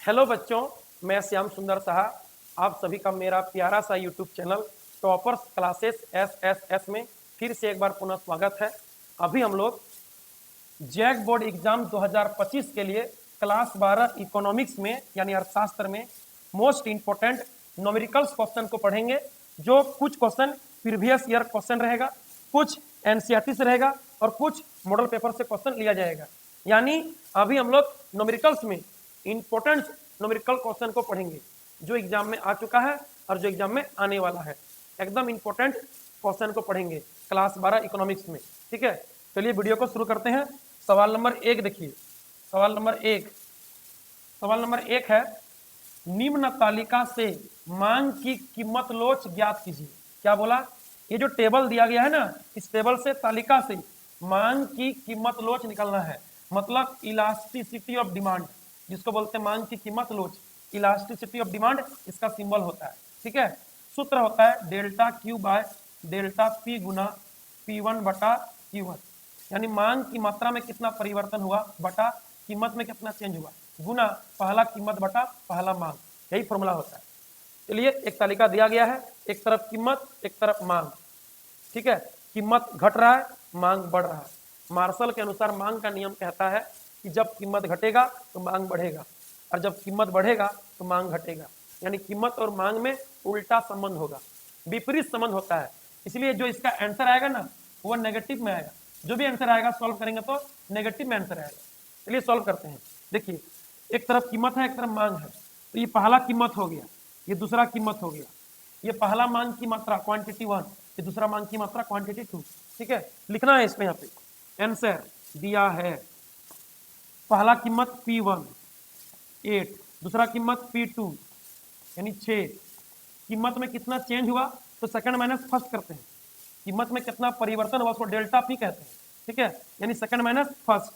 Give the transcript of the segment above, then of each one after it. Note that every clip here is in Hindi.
हेलो बच्चों, मैं श्याम सुंदर साहा। आप सभी का मेरा प्यारा सा YouTube channel toppers classes S में फिर से एक बार पुनः स्वागत है। अभी हम लोग जैक बोर्ड एग्जाम 2025 के लिए क्लास 12 इकोनॉमिक्स में यानी अर्थशास्त्र में मोस्ट इंपोर्टेंट न्यूमेरिकल्स क्वेश्चन को पढ़ेंगे। जो कुछ क्वेश्चन प्रीवियस ईयर क्वेश्चन रहेगा, कुछ एनसीईआरटी से रहेगा और कुछ मॉडल पेपर से क्वेश्चन लिया जाएगा। यानी अभी हम लोग न्यूमेरिकल्स में इंपोर्टेंट न्यूमेरिकल क्वेश्चन को पढ़ेंगे जो एग्जाम में आ चुका है और जो एग्जाम में आने वाला है। एकदम इंपोर्टेंट क्वेश्चन को पढ़ेंगे क्लास 12 इकोनॉमिक्स में। ठीक है, चलिए वीडियो को शुरू करते हैं। सवाल नंबर 1 देखिए। सवाल नंबर एक है, निम्न तालिका से मांग की कीमत लोच ज्ञात कीजिए। क्या बोला? ये जो टेबल दिया गया है ना, इस टेबल से तालिका से मांग की कीमत लोच निकालना है। मतलब इलास्टिसिटी ऑफ डिमांड, जिसको बोलते हैं मांग की कीमत लोच, इलास्टिसिटी ऑफ डिमांड इसका सिंबल होता है। ठीक है, सूत्र होता है delta Q by delta P गुना P1 बटा Q1, यानी मांग की मात्रा में कितना परिवर्तन हुआ बटा कीमत में कितना चेंज हुआ गुना पहला कीमत बटा पहला मांग, यही फॉर्मूला होता है। चलिए, एक तालिका दिया गया है, एक तरफ कीमत एक तरफ मांग। ठीक है, कीमत घट रहा है, मांग बढ़ रहा है। मार्शल के अनुसार मांग का नियम कहता है कि जब कीमत घटेगा तो मांग बढ़ेगा और जब कीमत बढ़ेगा तो मांग घटेगा, यानी कीमत और मांग में उल्टा संबंध होगा, विपरीत संबंध होता है। इसलिए जो इसका आंसर आएगा ना वो नेगेटिव में आएगा। जो भी आंसर आएगा सॉल्व करेंगे तो नेगेटिव में आंसर आएगा। चलिए सॉल्व करते हैं। देखिए, एक तरफ कीमत है एक तरफ मांग है, तो ये पहला कीमत हो गया, ये दूसरा कीमत हो गया। ये पहला मांग की मात्रा क्वांटिटी 1, ये दूसरा मांग की मात्रा क्वांटिटी 2। ठीक है, लिखना है इसमें। यहाँ पे आंसर दिया है, पहला कीमत P1 8, दूसरा कीमत P2 यानी 6। कीमत में कितना चेंज हुआ तो सेकंड माइनस फर्स्ट करते हैं। कीमत में कितना परिवर्तन हुआ उसको डेल्टा पी कहते हैं। ठीक है, यानी सेकंड माइनस फर्स्ट,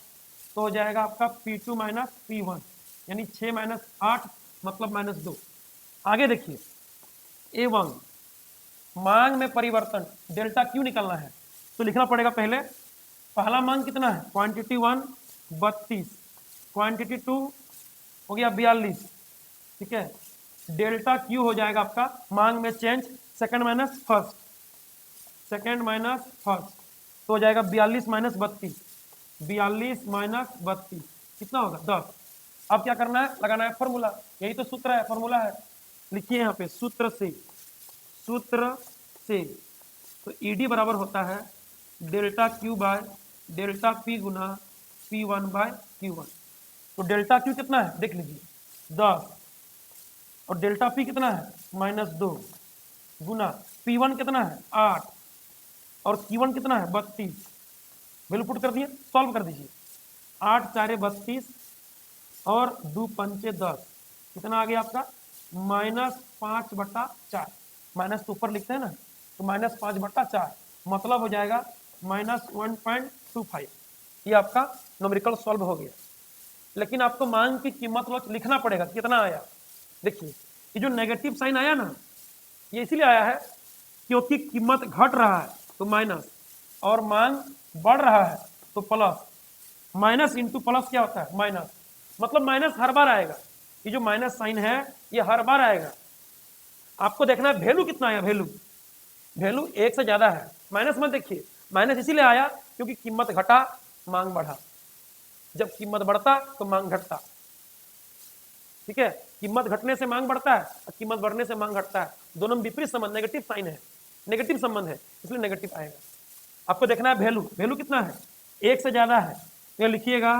तो हो जाएगा आपका P2 माइनस P1, यानी 6 माइनस 8 मतलब माइनस 2। आगे देखिए, A1 मांग में परिवर्तन डेल्टा क्यू निकालना है तो लिखना पड़ेगा पहले पहला मांग कितना है, क्वांटिटी 1 32, क्वांटिटी 2 हो गया 42। ठीक है, डेल्टा क्यू हो जाएगा आपका मांग में change second minus first, second minus first, तो हो जाएगा 42 माइनस 32, 42 माइनस 32 कितना होगा 10। अब क्या करना है, लगाना है फॉर्मूला, यही तो सूत्र है, फॉर्मूला है। लिखिए यहाँ पे सूत्र से तो ईडी बराबर होता है delta Q by delta P गुना P1 बाय Q1। तो डेल्टा क्यू कितना है देख लीजिए 10 और डेल्टा पी कितना है -2 गुना P1 कितना है 8 और Q1 कितना है 32। वैल्यू पुट कर दिए, सॉल्व कर दीजिए। 8 4 32 और 2 5 10, कितना आ गया आपका -5/4। माइनस तो ऊपर लिखते हैं ना, तो -5/4 मतलब हो जाएगा -1.25। ये आपका न्यूमेरिकल सॉल्व हो गया। लेकिन आपको मांग की कीमत लोच लिखना पड़ेगा, कितना आया। देखिए, ये जो नेगेटिव साइन आया ना, ये इसीलिए आया है क्योंकि कीमत घट रहा है तो माइनस और मांग बढ़ रहा है तो प्लस। माइनस इंटू प्लस क्या होता है माइनस, मतलब माइनस हर बार आएगा। ये जो माइनस साइन है ये हर बार आएगा। आपको देखना है वैल्यू कितना आया, वैल्यू 1 से ज्यादा है, माइनस मत देखिए। माइनस इसीलिए आया क्योंकि कीमत घटा मांग बढ़ा, जब कीमत बढ़ता तो मांग घटता। ठीक है, कीमत घटने से मांग बढ़ता है और कीमत बढ़ने से मांग घटता है, दोनों में विपरीत संबंध, नेगेटिव साइन है, नेगेटिव संबंध है, इसलिए नेगेटिव आएगा। आपको देखना है वैल्यू कितना है 1 से ज्यादा है, ये लिखिएगा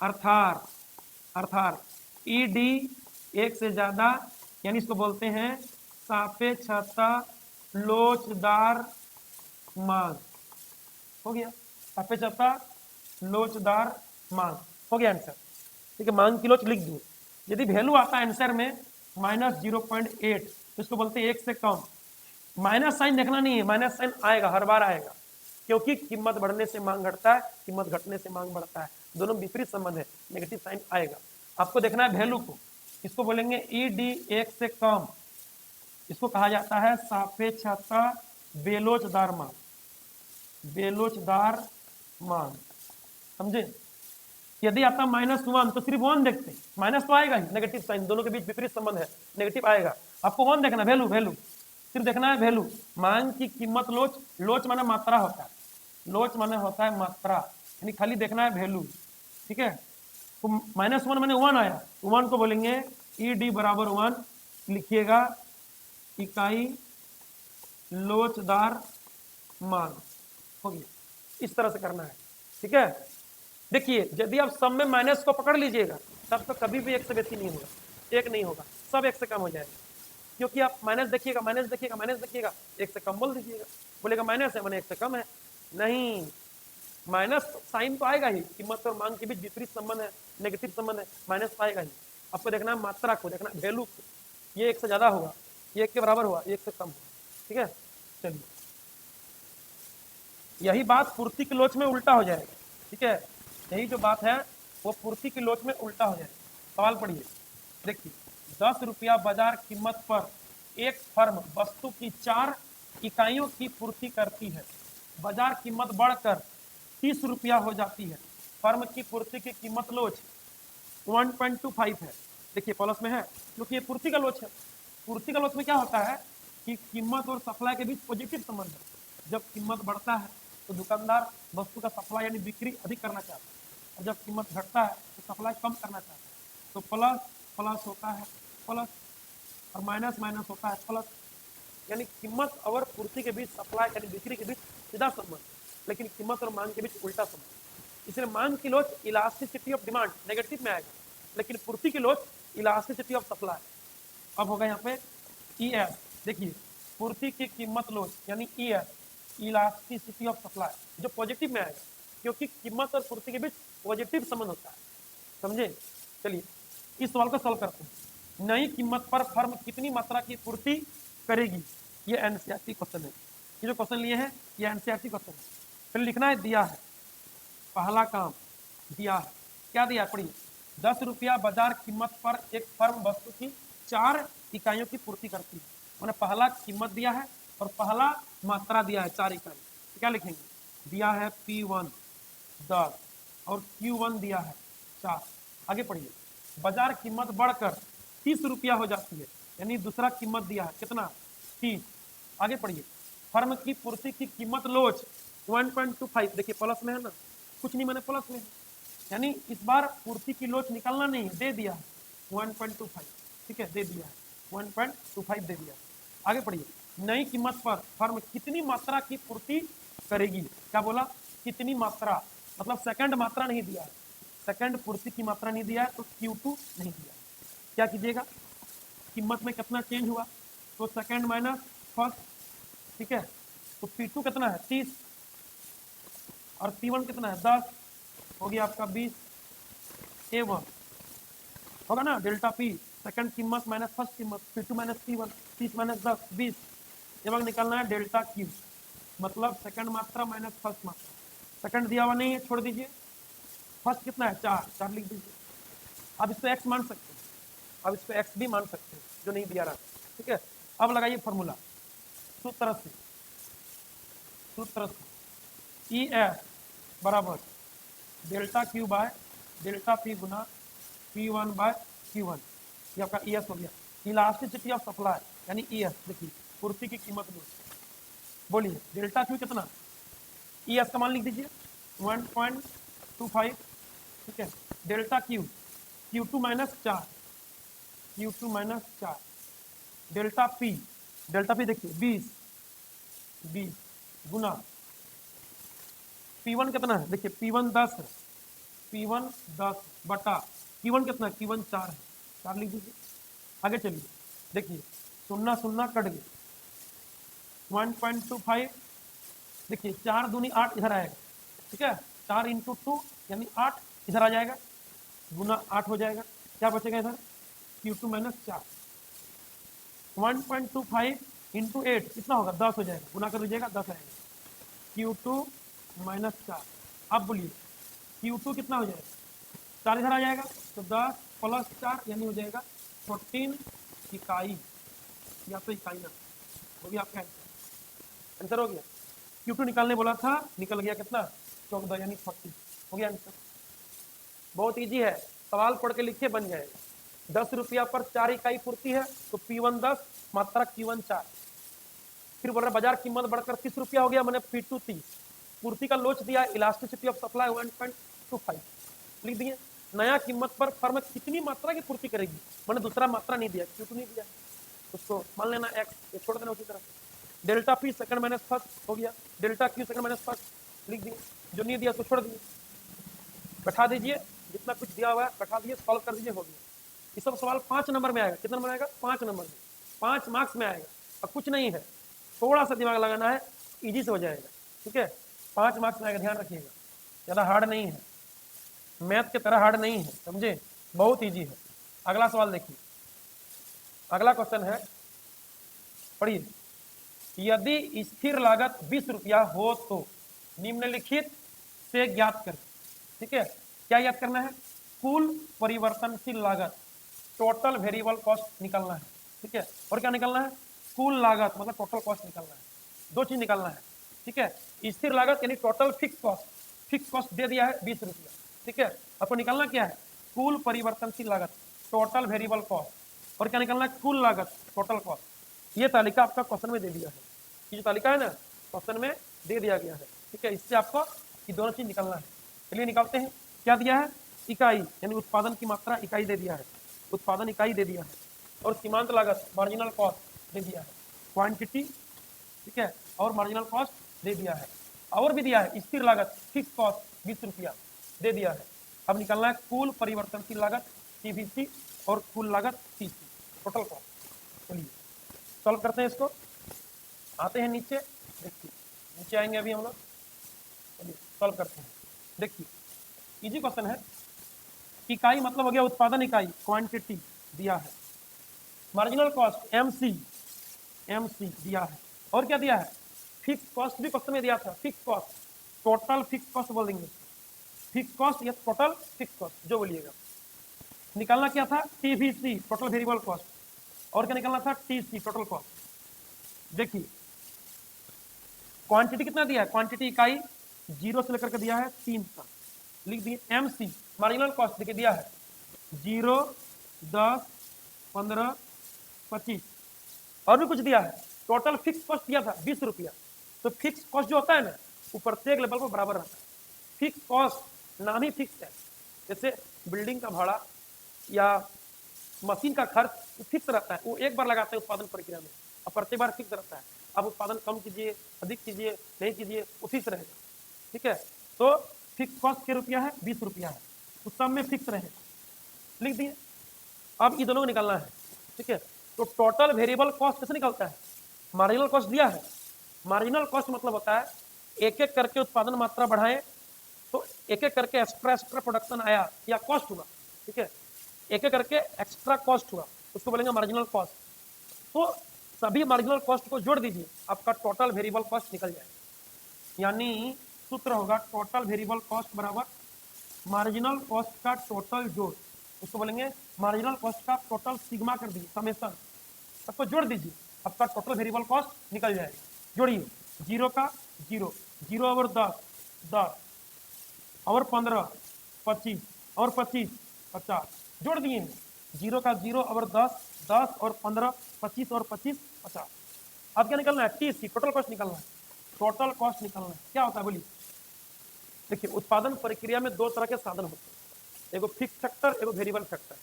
अर्थात ईडी 1 से ज्यादा, यानी इसको बोलते हैं सापेक्षता लोचदार मांग। हो गया सापेक्षता लोचदार मांग, हो गया आंसर। ठीक है, मांग की लोच लिख दिए। यदि वैल्यू आता है आंसर में -0.8 तो इसको बोलते हैं 1 से कम। माइनस साइन देखना नहीं है, माइनस साइन आएगा, हर बार आएगा, क्योंकि कीमत बढ़ने से मांग घटता है, कीमत घटने से मांग बढ़ता है, दोनों विपरीत संबंध है, नेगेटिव साइन आएगा। आपको देखना है वैल्यू को, इसको बोलेंगे ईडी 1 से कम, इसको कहा जाता है सापेक्षता बेलोचदार मांग, बेलोचदार मांग, समझे। यदि आता -1 तो सिर्फ 1 देखते, माइनस तो आएगा ही, नेगेटिव साइन, दोनों के बीच विपरीत संबंध है, नेगेटिव आएगा। आपको 1 देखना, वैल्यू वैल्यू सिर्फ देखना है वैल्यू। मांग की कीमत लोच, लोच माने मात्रा होता है, लोच माने होता है मात्रा, यानी खाली देखना है वैल्यू, ठीक है। तो -1 माने 1 आया, 1 को बोलेंगे ईडी बराबर 1, लिखिएगा इकाई लोचदार मांग, हो गया। इस तरह से करना है, ठीक है। देखिए यदि आप सब में माइनस को पकड़ लीजिएगा तब तो कभी भी 1 से बेसी नहीं होगा, 1 नहीं होगा, सब 1 से कम हो जाएगा, क्योंकि आप माइनस देखिएगा, माइनस देखिएगा, माइनस देखिएगा, 1 से कम बोल दीजिएगा, बोलेगा माइनस है माने 1 से कम है, नहीं, माइनस साइन तो आएगा ही, कीमत और मांग के बीच विपरीत संबंध है, नेगेटिव संबंध है, माइनस तो आएगा ही। आपको देखना है मात्रा को, देखना वैल्यू को, ये 1 से ज्यादा होगा, ये 1 के बराबर हुआ, 1 से कम हुआ, ठीक है। चलिए यही बात पूर्ति की लोच में उल्टा हो जाएगा, ठीक है, यही जो बात है वो पूर्ति की लोच में उल्टा हो जाएगा। सवाल पढ़िए, देखिए 10 रुपया बाजार कीमत पर एक फर्म वस्तु की 4 इकाइयों की पूर्ति करती है, बाजार कीमत बढ़कर 30 रुपया हो जाती है, फर्म की पूर्ति की कीमत लोच 1.25 है। देखिए प्लस में है क्योंकि ये पूर्ति का लोच है। पूर्ति का लोच में क्या होता है कि कीमत और सप्लाई के बीच पॉजिटिव संबंध है, जब कीमत बढ़ता है तो दुकानदार वस्तु का सप्लाई यानी बिक्री अधिक करना चाहता है, और जब कीमत घटता है तो सप्लाई कम करना चाहता है, तो प्लस प्लस होता है प्लस, और माइनस माइनस होता है प्लस, यानी कीमत और पूर्ति के बीच, सप्लाई यानी बिक्री के बीच सीधा संबंध, लेकिन कीमत और मांग के बीच उल्टा संबंध। इसलिए मांग की लोच इलास्टिसिटी ऑफ डिमांड नेगेटिव में आएगा, लेकिन पूर्ति की लोच इलास्टिसिटी ऑफ सप्लाई। अब होगा यहाँ पे ई एस, देखिए पूर्ति की कीमत लोच यानी E S, elasticity of supply, जो पॉजिटिव में आएगा, क्योंकि कीमत और पूर्ति के बीच पॉजिटिव संबंध होता है, समझे। चलिए इस सवाल को सॉल्व करते हैं। नई कीमत पर फर्म कितनी मात्रा की पूर्ति करेगी, ये एनसीईआरटी क्वेश्चन है, ये जो क्वेश्चन लिए हैं ये एनसीईआरटी क्वेश्चन है। फिर लिखना है दिया है, पहला काम दिया है, क्या दिया है पढ़िए, 10 रुपया बाजार कीमत पर एक फर्म वस्तु की 4 इकाइयों की पूर्ति करती है, मैंने पहला कीमत दिया है और पहला मात्रा दिया है 4 इकाई, तो क्या लिखेंगे, दिया है P1 10 और Q1 दिया है 4। आगे पढ़िए, बाजार कीमत बढ़कर 30 रुपया हो जाती है, यानी दूसरा कीमत दिया है कितना 30। आगे पढ़िए, फर्म की पूर्ति की कीमत लोच 1.25, देखिए प्लस में है ना, कुछ नहीं मैंने प्लस में है, यानी इस बार पूर्ति की लोच निकालना नहीं, दे दिया है 1.25, ठीक है, दे दिया है 1.25 दे दिया। आगे पढ़िए, नई कीमत पर फर्म कितनी मात्रा की पूर्ति करेगी, क्या बोला कितनी मात्रा, मतलब सेकंड मात्रा नहीं दिया है, सेकंड पूर्ति की मात्रा नहीं दिया है, तो Q2 नहीं दिया है। क्या कीजिएगा, कीमत में कितना चेंज हुआ, तो सेकंड माइनस फर्स्ट, ठीक है, तो P2 कितना है 30 और P1 कितना है 10, हो गया आपका 20, A1 होगा ना, डेल्टा P सेकंड कीमत माइनस फर्स्ट कीमत, P2 माइनस P1, 30 माइनस 10 20, ये वक्त निकालना है डेल्टा Q, मतलब सेकंड मात्रा माइनस फर्स्ट मात्रा, सेकंड दिया हुआ नहीं है छोड़ दीजिए, फर्स्ट कितना है 4 लिख दीजिए। अब इस पे x मान सकते हैं, अब इस पे x भी मान सकते हैं जो नहीं दिया रहा, ठीक है। अब लगाइए फॉर्मूला, सूत्र से ई एस बराबर delta Q by delta P गुना P1 बाय Q1, ये आपका ई एस हो गया। इलास्टिसिटी ऑफ सप्लाई यानी ई एस, देखिए पूर्ति की कीमत लो, बोलिए डेल्टा Q कितना, ई एस का मान लिख दीजिए 1.25, ठीक है, delta Q Q2 minus 4, Q2 minus 4, delta P, delta P देखिए 20 गुना P1 कितना है, देखिए P1 10 है, P1 10 बटा Q1 कितना है, Q1 4 है, 4 लिख दीजिए। आगे चलिए, देखिए सुन्ना सुन्ना कट गए, 1.25, देखिए 4 दूनी 8 इधर आएगा, ठीक है, 4 इंटू 2 यानी 8 इधर आ जाएगा, गुना 8 हो जाएगा, क्या बचेगा इधर Q2 माइनस 4, 1.25 इंटू 8 कितना होगा 10 हो जाएगा, गुना कर लीजिएगा 10 आएगा, Q2 माइनस 4। अब बोलिए Q2 कितना हो जाएगा, 4 इधर आ जाएगा, तो 10 प्लस 4 यानी हो जाएगा 14 इकाई, या तो इकाई ना, वो भी आपका आंसर हो गया। Q2 निकालने बोला था, निकल गया कितना 14 यानी 40, हो गया आंसर। बहुत इजी है, सवाल पढ़ के लिखिए बन जाएगा। 10 रुपया पर 4 इकाई पूर्ति है तो P1 10, मात्रा Q1 4। फिर बोल रहा बाजार कीमत बढ़कर 30 रुपया हो गया, मैंने P2 30। पूर्ति का लोच दिया, इलास्टिसिटी ऑफ सप्लाई 1.25 लिख दिए। नया कीमत पर फर्म कितनी मात्रा की पूर्ति करेगी, मैंने दूसरा मात्रा नहीं दिया, Q2 नहीं दिया, उसको मान लेना x, ये छोड़ देना उसी तरह। Delta P second minus first हो गया, delta Q second minus first लिख दिए, जो नहीं दिया उसको छोड़ दिए। बैठा दीजिए, जितना कुछ दिया हुआ है बैठा दीजिए, सॉल्व कर दीजिए, हो गया। ये सब सवाल 5 नंबर में आएगा। कितना नंबर आएगा? 5 नंबर में, 5 मार्क्स में आएगा। अब कुछ नहीं है, थोड़ा सा दिमाग लगाना है, इजी से हो जाएगा। ठीक है, 5 मार्क्स में आएगा, ध्यान रखिएगा, ज़्यादा हार्ड नहीं है, मैथ की तरह हार्ड नहीं है, समझे, बहुत इजी है। अगला सवाल देखिए, अगला क्वेश्चन है, पढ़िए। यदि स्थिर लागत 20 रुपया हो तो निम्नलिखित से ज्ञात करें। ठीक है, क्या याद करना है? कुल परिवर्तनशील लागत, टोटल वेरिएबल कॉस्ट निकालना है। ठीक है, और क्या निकालना है? कुल लागत मतलब टोटल कॉस्ट निकालना है, दो चीज निकालना है। ठीक है, स्थिर लागत यानी total fix cost, fix cost दे दिया है 20 रुपया। ठीक है, आपको निकालना क्या है? कुल परिवर्तनशील लागत, टोटल वेरिएबल कॉस्ट, और क्या निकालना है? कुल लागत, टोटल कॉस्ट। ये तालिका आपका क्वेश्चन में दे दिया है, ये जो तालिका है ना क्वेश्चन में दे दिया गया है। ठीक है, इससे आपको ये दोनों चीज निकालना है। चलिए निकालते हैं। क्या दिया है? इकाई यानी उत्पादन की मात्रा, इकाई दे दिया है, उत्पादन इकाई दे दिया है, और सीमांत लागत मार्जिनल कॉस्ट दे दिया है, क्वांटिटी। ठीक है, और मार्जिनल कॉस्ट दे दिया है, और भी दिया है स्थिर लागत फिक्स कॉस्ट 20 रुपया दे दिया है। अब निकालना है कुल परिवर्तनशील लागत CVC और कुल लागत CC, टोटल कॉस्ट। चलिए सॉल्व करते हैं इसको, आते हैं नीचे, देखिए नीचे आएंगे अभी हम लोग, चलिए सॉल्व करते हैं। देखिए इजी क्वेश्चन है। इकाई मतलब हो गया उत्पादन इकाई, क्वांटिटी दिया है, मार्जिनल कॉस्ट MC दिया है, और क्या दिया है? फिक्स कॉस्ट भी क्वेश्चन में दिया था, fix cost, total fix cost बोल देंगे, फिक्स कॉस्ट या टोटल फिक्स कॉस्ट जो बोलिएगा। निकालना क्या था? TVC टोटल वेरिएबल कॉस्ट, और क्या निकालना था? TC total cost. देखिए क्वांटिटी कितना दिया है? क्वांटिटी इकाई 0 से लेकर के दिया है 3 तक, लिख दिए। MC मार्जिनल कॉस्ट देखिए दिया है 0, 10, 15, 25, और भी कुछ दिया है। टोटल फिक्स कॉस्ट दिया था 20 रुपया। तो फिक्स कॉस्ट जो होता है ना वो प्रत्येक लेवल पर बराबर रहता है। फिक्स कॉस्ट नाम ही फिक्स है, जैसे बिल्डिंग का भाड़ा या मशीन का खर्च फिक्स रहता है, वो एक बार लगाते हैं उत्पादन प्रक्रिया में, और प्रत्येक बार फिक्स रहता है। अब उत्पादन कम कीजिए, अधिक कीजिए, नहीं कीजिए, वो फिक्स रहेगा। ठीक है, तो फिक्स कॉस्ट के रुपया है 20 रुपया है, उस सब में फिक्स रहेगा, लिख दिए। अब ये दोनों को निकालना है। ठीक है, तो टोटल वेरिएबल कॉस्ट कैसे निकलता है? मार्जिनल कॉस्ट दिया है, मार्जिनल कॉस्ट मतलब होता है एक एक करके उत्पादन मात्रा बढ़ाएं तो एक एक करके एक्स्ट्रा प्रोडक्शन आया या कॉस्ट हुआ। ठीक है, एक एक करके एक्स्ट्रा कॉस्ट हुआ, उसको बोलेंगे मार्जिनल कॉस्ट। तो सभी मार्जिनल कॉस्ट को जोड़ दीजिए, आपका टोटल वेरिएबल कॉस्ट निकल जाएगा। यानी सूत्र होगा टोटल वेरिएबल कॉस्ट बराबर मार्जिनल कॉस्ट का टोटल जोड़, उसको बोलेंगे मार्जिनल कॉस्ट का टोटल सिग्मा कर दीजिए, समेशन, सबको जोड़ दीजिए, आपका टोटल वेरिएबल कॉस्ट निकल जाएगा। जोड़िए, 0 का 0, 0 और 10, 10 और 15, 25 और 25, 50, जोड़ दिए हैं। 0 का 0 और 10, 10 और 15, 25 और 25, 50। अब क्या निकलना है? TC टोटल कॉस्ट निकलना है, टोटल कॉस्ट निकलना है। क्या होता है बोलिए? देखिए उत्पादन प्रक्रिया में दो तरह के साधन होते हैं, एगो फिक्स फैक्टर, एगो वेरिएबल फैक्टर।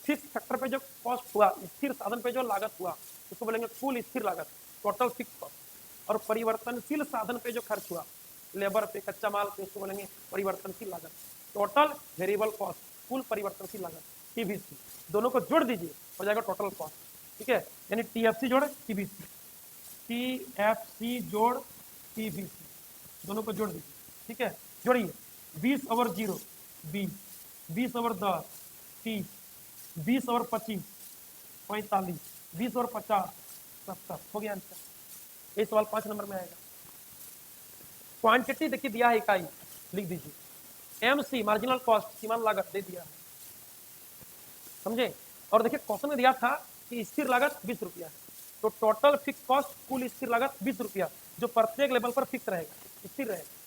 फिक्स फैक्टर पे जो कॉस्ट हुआ, स्थिर साधन पे जो लागत हुआ, उसको बोलेंगे कुल स्थिर लागत, टोटल फिक्स कॉस्ट। और परिवर्तनशील साधन पे जो खर्च हुआ, लेबर पे, कच्चा माल पे, उसको बोलेंगे परिवर्तनशील लागत, टोटल वेरिएबल कॉस्ट, कुल परिवर्तनशील लागत, TVC। दोनों को जोड़ दीजिए, हो जाएगा टोटल कॉस्ट। ठीक है, यानी TFC जोड़ TVC, TFC जोड़ TVC, दोनों को जोड़ दीजिए। ठीक है, जोड़िए। 20 और 0 20, 20 और 10 30, 20 और 25 45, 20 और 50 70, हो गया आंसर। ये सवाल 5 नंबर में आएगा। क्वांटिटी देखिए दिया है इकाई, लिख दीजिए। MC मार्जिनल कॉस्ट, सीमांत लागत दे दिया है, समझे। और देखिए क्वेश्चन में दिया था कि स्थिर लागत 20 रुपया है, तो टोटल फिक्स कॉस्ट कुल स्थिर लागत 20 रुपया, जो प्रत्येक लेवल पर फिक्स रहेगा, स्थिर रहेगा।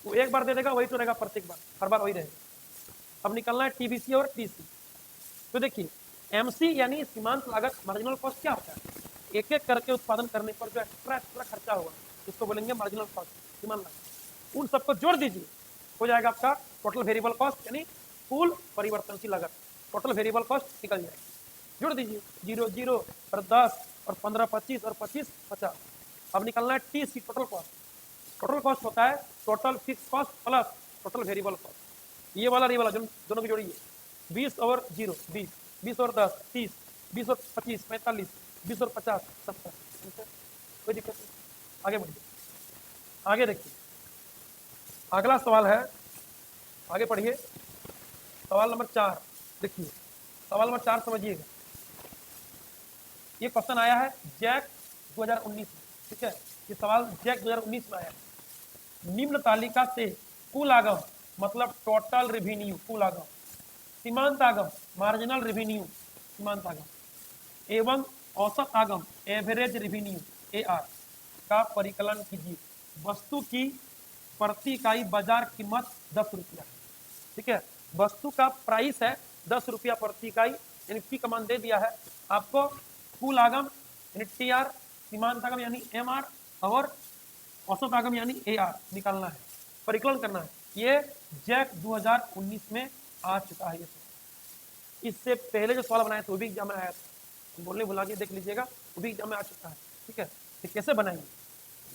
वो एक बार दे देगा वही तो रहेगा, प्रत्येक बार हर बार वही रहेगा। अब निकलना है टीबीसी और टीसी। तो देखिए एमसी यानी सीमांत लागत मार्जिनल कॉस्ट क्या होता है, एक एक करके उत्पादन करने पर जो एक्स्ट्रा खर्चा होगा उसको बोलेंगे मार्जिनल कॉस्ट, सीमांत लागत। उन सबको जोड़ दीजिए, हो जाएगा आपका टोटल वेरिएबल कॉस्ट यानी कुल परिवर्तनशील लागत। टोटल वेरिएबल कॉस्ट निकल जाएगी, जोड़ दीजिए 0 0 और 10 और 15 25 और 25 50। अब निकलना है TC total cost. Total cost होता है total fix cost plus total variable cost. ये वाला दोनों की जोड़िए, 20 और 0 20, 20 और 10 30, 20 और 25 45, 20 और 50 70। कोई दिक्कत नहीं, आगे बढ़िए। आगे देखिए अगला सवाल है, आगे पढ़िए सवाल नंबर 4। देखिए सवाल नंबर 4 समझिएगा, ये क्वेश्चन आया है जैक 2019 में, ठीक है। ये सवाल जैक 2019 में आया है। निम्न तालिका से कुल आगम मतलब टोटल रेवेन्यू कुल आगम, सीमांत आगम मार्जिनल रेवेन्यू सीमांत आगम एवं औसत आगम एवरेज रेवेन्यू एआर का परिकलन कीजिए। वस्तु की प्रति इकाई बाजार कीमत 10 रुपया, ठीक है। वस्तु का प्राइस है 10 रुपया प्रति इकाई, यानी पी का मान दे दिया है आपको। कुल आगम यानी टी आर, सीमांत आगम यानी एम आर और औसत आगम यानी ए आर निकालना है, परिकलन करना है। ये जैक 2019 में आ चुका है। ये इससे पहले जो सवाल बनाए थे वो भी एग्जाम में आया था, बोलने भुला के देख लीजिएगा, वो भी एग्जाम में आ चुका है, ठीक है। तो कैसे बनाएंगे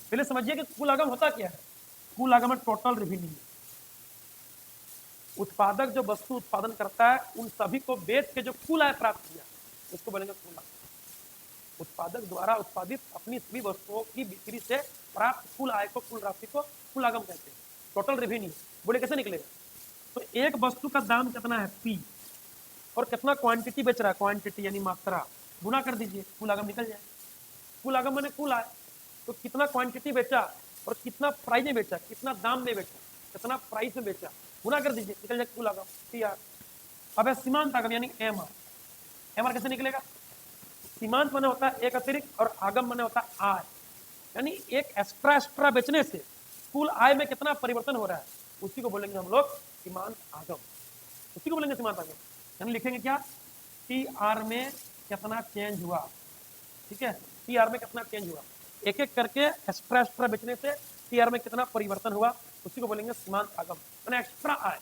पहले समझिए कि कुल आगम होता क्या है। कुल आगम है टोटल रेवेन्यू, उत्पादक जो वस्तु उत्पादन करता है उन सभी को बेच के जो कुल आय प्राप्त किया उसको बोलेंगे कुल आगम। उत्पादक द्वारा उत्पादित अपनी सभी वस्तुओं की बिक्री से प्राप्त कुल आय को, कुल राशि को कुल आगम कहते हैं, टोटल रेवेन्यू। बोले कैसे निकलेगा, तो एक वस्तु का दाम कितना है पी और कितना क्वांटिटी बेच रहा है, क्वांटिटी यानी मात्रा, गुना कर दीजिए, कुल आगम निकल जाए। कुल आगम मैंने कुल आय, तो कितना क्वांटिटी बेचा और कितना प्राइस में बेचा, कितना दाम में बेचा, कितना प्राइस में बेचा, गुना कर दीजिए, निकल जाए कुल आगम टी आर। अब है सीमांत आगम यानी एम आर। एम आर कैसे निकलेगा, सीमांत माने होता है एक अतिरिक्त और आगम माने होता है आय, यानी एक एक्स्ट्रा बेचने से कुल आय में कितना परिवर्तन हो रहा है उसी को बोलेंगे हम लोग सीमांत आगम, उसी को बोलेंगे सीमांत आगम। यानी लिखेंगे क्या, टी आर में कितना चेंज हुआ, ठीक है, टी आर में कितना चेंज हुआ, एक एक करके एक्स्ट्रा बेचने से टी आर में कितना परिवर्तन हुआ उसी को बोलेंगे सीमांत आगम, यानी एक्स्ट्रा आय,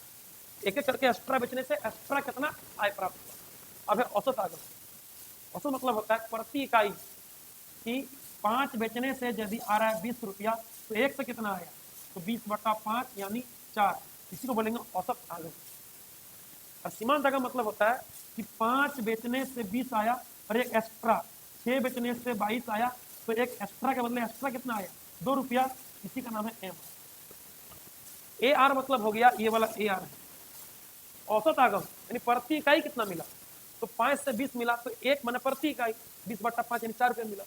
एक एक करके एक्स्ट्रा बेचने से एक्स्ट्रा कितना आय प्राप्त हुआ। अब है औसत आगम। औसत मतलब होता है प्रति इकाई की 5 बेचने से यदि आ रहा है 20 रुपया तो एक से कितना आया, तो 20/5 यानी 4, इसी को बोलेंगे औसत आगम। और सीमांत आगम मतलब होता है कि 5 बेचने से 20 आया और एक एक्स्ट्रा, 6 बेचने से 22 आया तो एक एक्स्ट्रा के बदले एक्स्ट्रा कितना आया 2 रुपया, इसी का नाम है एम। ए आर मतलब हो गया ये वाला ए आर है। औसत आगम यानी प्रति इकाई कितना मिला, तो 5 से 20 मिला तो एक माने प्रति इकाई 20/5 यानी 4 रुपया मिला।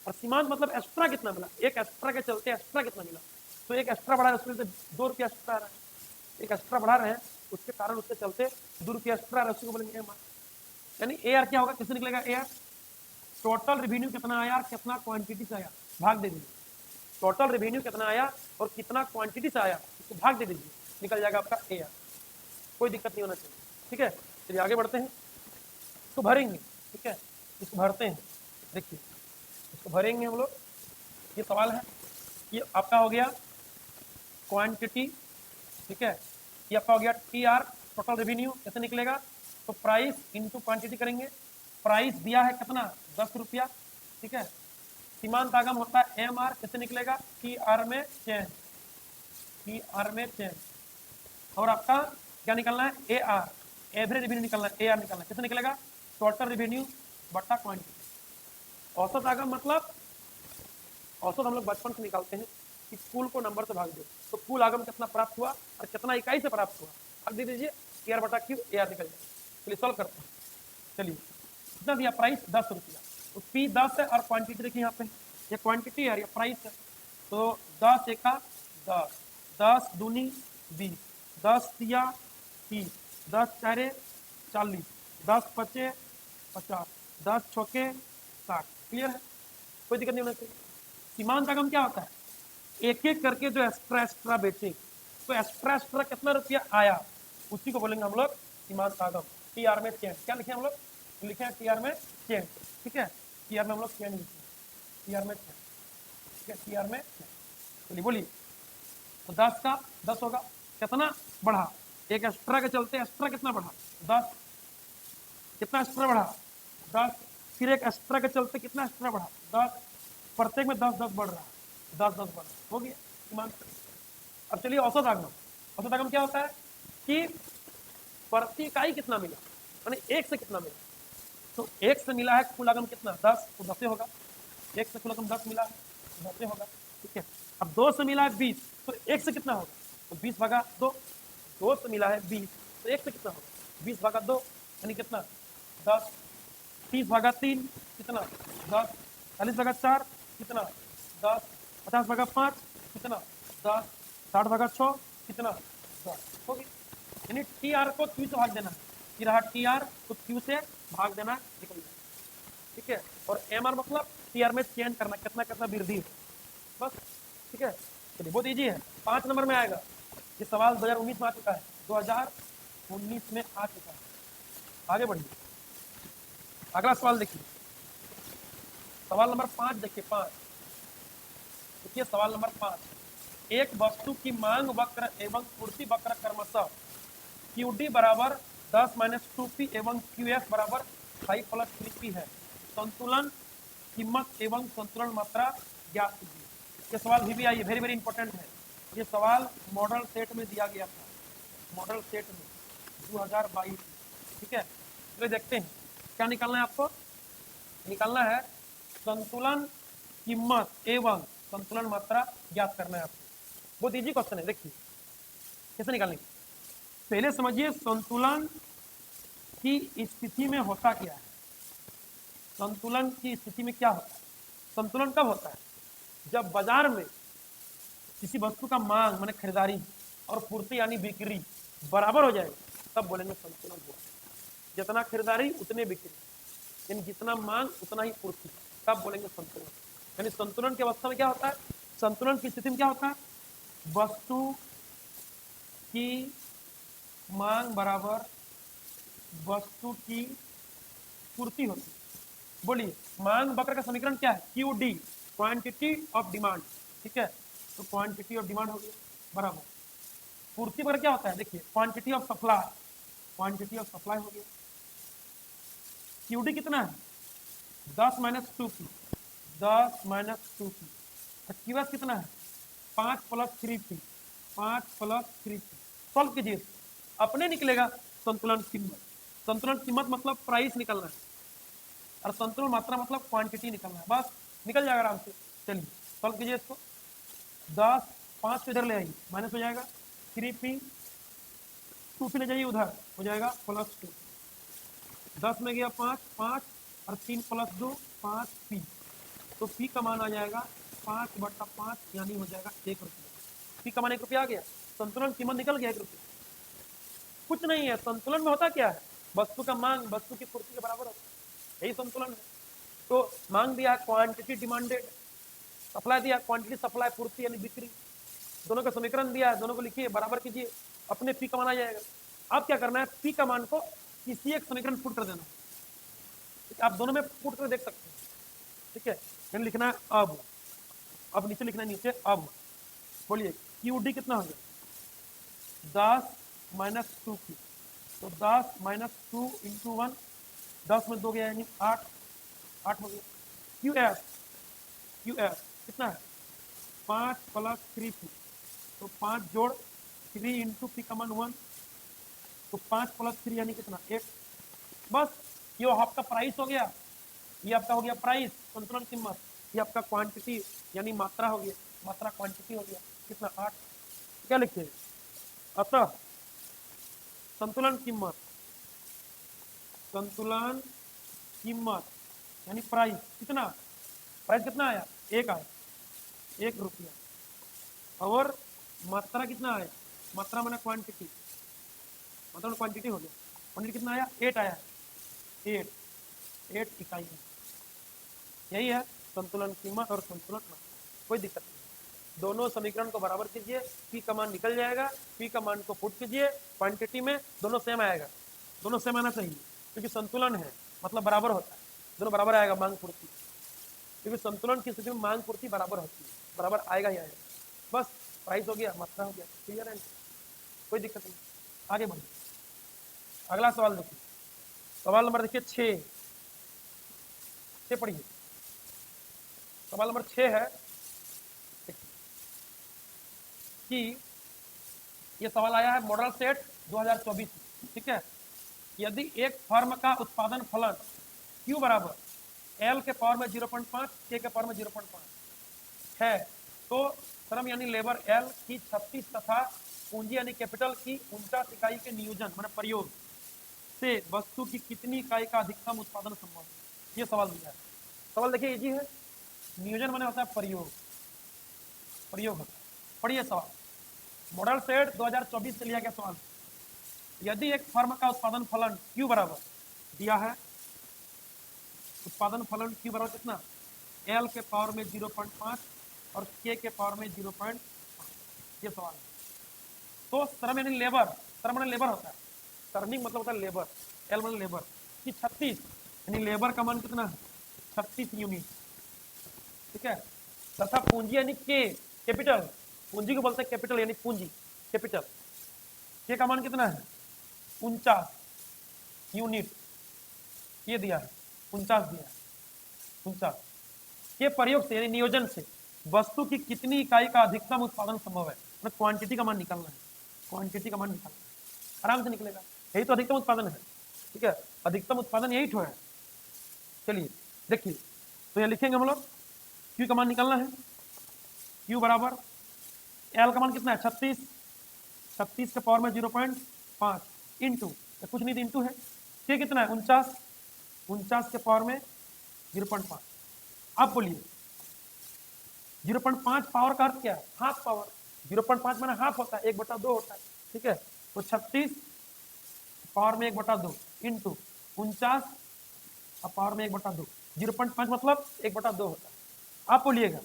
और सीमांत मतलब एक्स्ट्रा कितना मिला, एक एक्स्ट्रा के चलते एक्स्ट्रा कितना मिला, तो एक एक्स्ट्रा बढ़ा है उसमें से 2 रुपया एक्स्ट्रा आ रहा है, एक एक्स्ट्रा बढ़ा रहे हैं उसके कारण उसके चलते 2 रुपया एक्स्ट्रा राशि को बोलेंगे एम आर। यानी ए आर क्या होगा, कैसे निकलेगा ए आर, टोटल रेवेन्यू कितना आया और कितना क्वांटिटी से आया भाग दे दीजिए, टोटल रेवेन्यू कितना आया और कितना क्वांटिटी से आया उसको भाग दे दीजिए, निकल जाएगा आपका ए आर, कोई दिक्कत नहीं होना चाहिए, ठीक है। चलिए आगे बढ़ते हैं, इसको भरेंगे, ठीक है, इसको भरते हैं। देखिए इसको भरेंगे हम लोग, ये सवाल है, ये आपका हो गया क्वांटिटी, ठीक है, ये आपका हो गया टी आर टोटल रेवेन्यू, कैसे निकलेगा, तो प्राइस इनटू क्वांटिटी करेंगे, प्राइस दिया है कितना 10 रुपया, ठीक है। सीमांत आगम होता है एम आर, कैसे निकलेगा टी आर में चेंज, टी आर में चेंज, और आपका क्या निकलना है ए आर, एवरेज रेवेन्यू निकलना है, ए आर निकलना है, कैसे निकलेगा टोटल रेवेन्यू बटा क्वांटिटी। औसत आगम मतलब औसत हम लोग बचपन से निकालते हैं कि कुल को नंबर से भाग दो, तो कुल आगम कितना प्राप्त हुआ और कितना इकाई से प्राप्त हुआ, भाग दे दीजिए, ए आर बटा क्यू, ए आर निकल जाए। चलिए सॉल्व करते हैं। चलिए कितना दिया, प्राइस 10 रुपया, तो पी 10 है और क्वांटिटी देखिए यहाँ पे, ये क्वांटिटी है या प्राइस है, तो 10 एका 10, 10 दूनी 20, 10 दिया 30, 10 चारे 40, 10 पचे 50, 10 छोके 60, क्लियर है, कोई दिक्कत नहीं होना चाहिए। सीमांत आगम क्या होता है, एक एक करके जो एक्स्ट्रा बेचे, तो एक्स्ट्रा कितना रुपया आया उसी को बोलेंगे हम लोग सीमांत आगम। टी आर में चेंज, क्या लिखे हम लोग, लिखे हैं टी आर में चेंज, ठीक है, टी आर में हम लोग चेंज लिखे हैं, टी आर में चेंज, ठीक है, टी आर में चेंज। चलिए बोलिए, तो 10 का 10 होगा, कितना बढ़ा, एक एक्स्ट्रा के चलते एक्स्ट्रा कितना बढ़ा, 10, कितना एक्स्ट्रा बढ़ा, 10, फिर एक एक्स्ट्रा के चलते कितना एक्स्ट्रा बढ़ा, 10, प्रत्येक में 10 10 बढ़ रहा है, 10 10 बढ़ रहा है, हो गया सीमांत। अब चलिए औसत आगम। औसत आगम क्या होता है कि प्रति इकाई कितना मिला, माने एक से कितना मिला, तो एक से मिला है कुल आगम कितना, 10, तो 10 होगा, एक से कुल आगम 10 मिला है, 10 होगा, ठीक है। अब 2 से मिला है 20, तो एक से कितना होगा, तो 20 भागा 2, 2 से मिला है 20, तो एक से कितना होगा, 20 भागा 2 यानी कितना, 10, 30 भागा 3 कितना, 10, 40 भागा 4 कितना, 10, 50 भागा 5 कितना, 10, 60 भागा 6 कितना, 10, हो गया। यानी टी आर को क्यू से भाग देना है, ये रहा टी आर को क्यू से भाग देना, निकल जाए, ठीक है। और एम आर मतलब टी आर में चेंज करना, कितना कितना वृद्धि है, बस, ठीक है। चलिए बहुत इजी है, 5 नंबर में आएगा, ये सवाल 2019 में आ चुका है, 2019 में आ चुका है। आगे बढ़िए, अगला सवाल देखिए, सवाल नंबर 5 देखिए, 5 देखिए, सवाल नंबर 5, एक वस्तु की मांग वक्र एवं पूर्ति वक्र क्रमशः क्यू डी बराबर 10 माइनस 2p एवं क्यू एस बराबर 5 प्लस 3p है, संतुलन कीमत एवं संतुलन मात्रा ज्ञात कीजिए। ये सवाल VBI वेरी वेरी इंपॉर्टेंट है, ये सवाल मॉडल सेट में दिया गया था, मॉडल सेट में 2022, ठीक है। तो देखते हैं क्या निकालना है आपको, निकालना है संतुलन कीमत एवं संतुलन मात्रा ज्ञात करना है आपको, बहुत इजी क्वेश्चन है। देखिए कैसे निकालेंगे, पहले समझिए संतुलन की स्थिति में होता क्या है, संतुलन की स्थिति में क्या होता है, संतुलन कब होता है, जब बाजार में किसी वस्तु का मांग माने खरीदारी और पूर्ति यानी बिक्री बराबर हो जाएगा, तब बोलेंगे संतुलन हुआ, जितना खरीदारी उतने बिक्री, यानी जितना मांग उतना ही पूर्ति, तब बोलेंगे संतुलन। यानी संतुलन की अवस्था में क्या होता है, संतुलन की स्थिति में क्या होता है, वस्तु की मांग बराबर वस्तु की पूर्ति होती है। बोलिए मांग वक्र का समीकरण क्या है, Q D, quantity of demand, ठीक है, तो क्वांटिटी ऑफ डिमांड हो गया बराबर पूर्ति वक्र क्या होता है, देखिए quantity of supply, quantity of supply हो गया, क्यू डी कितना है 10 minus 2p, 10 minus 2p, Q S कितना है 5 plus 3p, 5 plus 3p, solve कीजिए, अपने निकलेगा संतुलन कीमत, संतुलन कीमत मतलब प्राइस निकलना है, और संतुलन मात्रा मतलब क्वांटिटी निकलना है, बस निकल जाएगा आराम से। चलिए सॉल्व कीजिए इसको, 10 5 को इधर ले आइए माइनस हो जाएगा 3p, 2p ले जाइए उधर हो जाएगा प्लस 2, 10 में गया 5 5 और 3 प्लस 2 5p, तो p का मान आ जाएगा 5/5 यानी हो जाएगा 1 रुपया, p का मान 1 रुपया आ गया, संतुलन कीमत निकल गया 1 रुपया। कुछ नहीं है, संतुलन में होता क्या है, वस्तु का मांग वस्तु की पूर्ति के बराबर होता है, यही संतुलन है। तो मांग दिया क्वांटिटी डिमांडेड, सप्लाई दिया क्वांटिटी सप्लाई पूर्ति यानी बिक्री, दोनों का समीकरण दिया है, दोनों को लिखिए बराबर कीजिए, अपने पी का मान आ जाएगा। अब क्या करना है, पी का मान को किसी एक समीकरण पुट कर देना, आप दोनों में पुट कर देख सकते हैं, ठीक है। फिर लिखना है अब नीचे लिखना है नीचे अब, बोलिए क्यू डी कितना हो गया 10 माइनस 2p, तो 10 माइनस 2 इंटू 1, 10 में 2 गया यानी 8 हो गया, क्यू एस कितना है 5 प्लस 3p, तो 5 जोड़ 3 इंटू पी का मान 1, तो 5 प्लस 3 यानी कितना 1, बस ये आपका प्राइस हो गया, ये आपका हो गया प्राइस संतुलन कीमत, ये आपका क्वांटिटी यानी मात्रा हो गया, मात्रा क्वांटिटी हो गया कितना 8, क्या लिखिए अतः संतुलन कीमत यानी प्राइस कितना आया 1 आया, 1 रुपया, और मात्रा कितना आया, मात्रा माना क्वांटिटी, मतलब क्वांटिटी हो गया, क्वांटिटी कितना आया 8 आया, 8 इकाई, यही है संतुलन कीमत और संतुलन मात्रा, कोई दिक्कत नहीं। दोनों समीकरण को बराबर कीजिए, पी का मान निकल जाएगा, पी का मान को पुट कीजिए, क्वांटिटी में दोनों सेम आएगा, दोनों सेम आना चाहिए क्योंकि संतुलन है, मतलब बराबर होता है, दोनों बराबर आएगा मांग पूर्ति, क्योंकि संतुलन की स्थिति में मांग पूर्ति बराबर होती है, बराबर आएगा ही आएगा। बस प्राइस हो गया, मात्रा हो गया, क्लियर है, कोई दिक्कत नहीं। आगे बढ़िए, अगला सवाल देखिए, सवाल नंबर देखिए 6 पढ़िए। सवाल नंबर 6 है कि ये सवाल आया है मॉडल सेट 2024, ठीक है। यदि एक फर्म का उत्पादन फलन Q बराबर L के पावर में 0.5 K के पावर में 0.5 है तो श्रम यानी लेबर L की 36 तथा पूंजी यानी कैपिटल की 49 इकाई के नियोजन माने प्रयोग से वस्तु की कितनी इकाई का अधिकतम उत्पादन संभव है, ये सवाल दिया है। सवाल देखिए इजी है, नियोजन माने होता है प्रयोग, प्रयोग होता है। पढ़िए सवाल, मॉडल सेट 2024 से लिया गया सवाल। यदि एक फर्म का उत्पादन फलन Q बराबर दिया है, उत्पादन फलन Q बराबर कितना, L के पावर में 0.5 और K के पावर में 0.5, ये सवाल है। तो श्रम यानी लेबर, श्रम यानी लेबर होता है, श्रमिक मतलब होता है लेबर, L मतलब लेबर की 36 यानी लेबर का मान कितना है 36 यूनिट, ठीक है। तथा पूंजी यानी K कैपिटल, पूंजी को बोलते हैं कैपिटल यानी पूंजी कैपिटल, K का मान कितना है 49 यूनिट, ये दिया है 49 दिया है 49 के प्रयोग से यानी नियोजन से वस्तु की कितनी इकाई का अधिकतम उत्पादन संभव है, मतलब क्वांटिटी का मान निकालना है, क्वांटिटी का मान निकालना है, आराम से निकलेगा, यही तो अधिकतम उत्पादन है, ठीक है, अधिकतम उत्पादन यही तो है। चलिए देखिए, तो ये लिखेंगे हम लोग, Q का मान निकालना है, Q बराबर L का मान कितना है 36, 36 के पावर में 0.5 इंटू, कुछ नहीं इंटू है, K कितना है 49, 49 के पावर में 0.5। अब बोलिए 0.5 पावर का अर्थ क्या है, हाफ पावर, 0.5 माना हाफ होता है, 1/2 होता है, ठीक है। तो 36 पावर में 1/2 इंटू 49 पावर में 1/2, 0.5 मतलब 1/2 होता है। आप बोलिएगा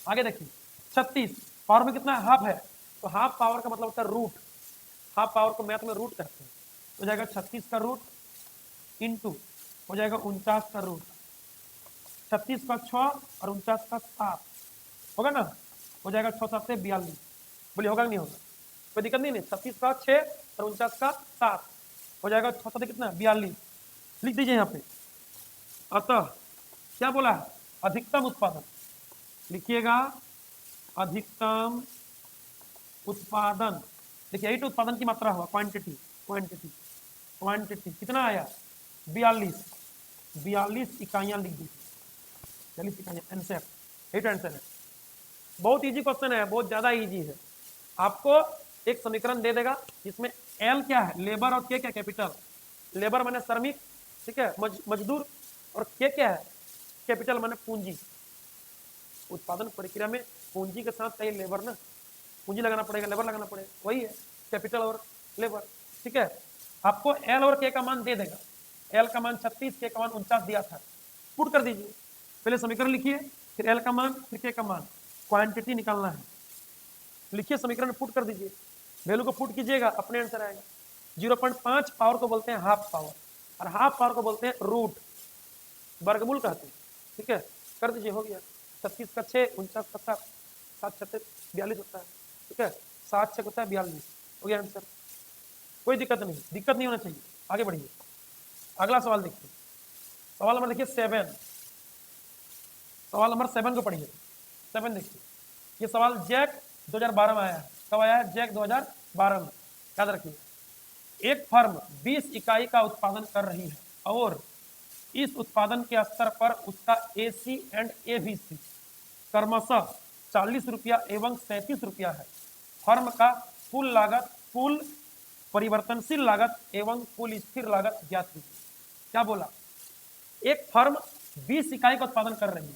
आगे देखिए, 36 पावर में कितना हाफ है, तो हाफ पावर का मतलब होता है रूट, हाफ पावर को मैथ में रूट कहते हैं, हो जाएगा 36 का रूट इंटू हो जाएगा 49 का रूट, 36 का 6 और 49 का 7 होगा ना, हो जाएगा 6 7 से 42, बोलिए होगा नहीं होगा, कोई दिक्कत नहीं, 36 का 6 और 49 का 7 हो जाएगा 6 7 कितना 42, लिख दीजिए यहाँ पे। अतः क्या बोला है, अधिकतम उत्पादन, लिखिएगा अधिकतम उत्पादन, देखिए यही तो उत्पादन की मात्रा हुआ, क्वांटिटी क्वांटिटी क्वांटिटी कितना आया 42 इकाइयां लिख दीजिए, 42 इकाइयां, आंसर यही तो आंसर है। बहुत इजी क्वेश्चन है, बहुत ज्यादा इजी है। आपको एक समीकरण दे देगा जिसमें L क्या है लेबर और K क्या कैपिटल, लेबर माने श्रमिक, ठीक है, मजदूर, और K क्या है कैपिटल माने पूंजी। उत्पादन प्रक्रिया में पूंजी के साथ कहीं लेबर ना, पूंजी लगाना पड़ेगा, लेबर लगाना पड़ेगा, वही है कैपिटल और लेबर, ठीक है। आपको L और K का मान दे देगा, L का मान 36, K का मान 49 दिया था, पुट कर दीजिए, पहले समीकरण लिखिए, फिर L का मान फिर K का मान, क्वांटिटी निकालना है, लिखिए समीकरण पुट कर दीजिए, वैल्यू को पुट कीजिएगा अपने आंसर आएगा। 0.5 पावर को बोलते हैं हाफ पावर, और हाफ पावर को बोलते हैं रूट, वर्गमूल कहते हैं, ठीक है, कर दीजिए, हो गया 36 का 6, 49 का 7, 7 6 42 होता है, ठीक है, 7 6 होता है 42, हो गया आंसर, कोई दिक्कत नहीं होना चाहिए। आगे बढ़िए, अगला सवाल देखिए, सवाल नंबर देखिए 7, सवाल नंबर 7 को पढ़िए, 7 देखिए, ये सवाल जैक 2012 में आया है, कब आया है जैक 2012 में, याद रखिए। एक फर्म 20 इकाई का उत्पादन कर रही है और इस उत्पादन के स्तर पर उसका AC एंड ABC क्रमशः 40 रुपया एवं 37 रुपया है। फर्म का कुल लागत, कुल परिवर्तनशील लागत एवं कुल स्थिर लागत ज्ञात कीजिए। क्या बोला, एक फर्म 20 इकाई का उत्पादन कर रही है,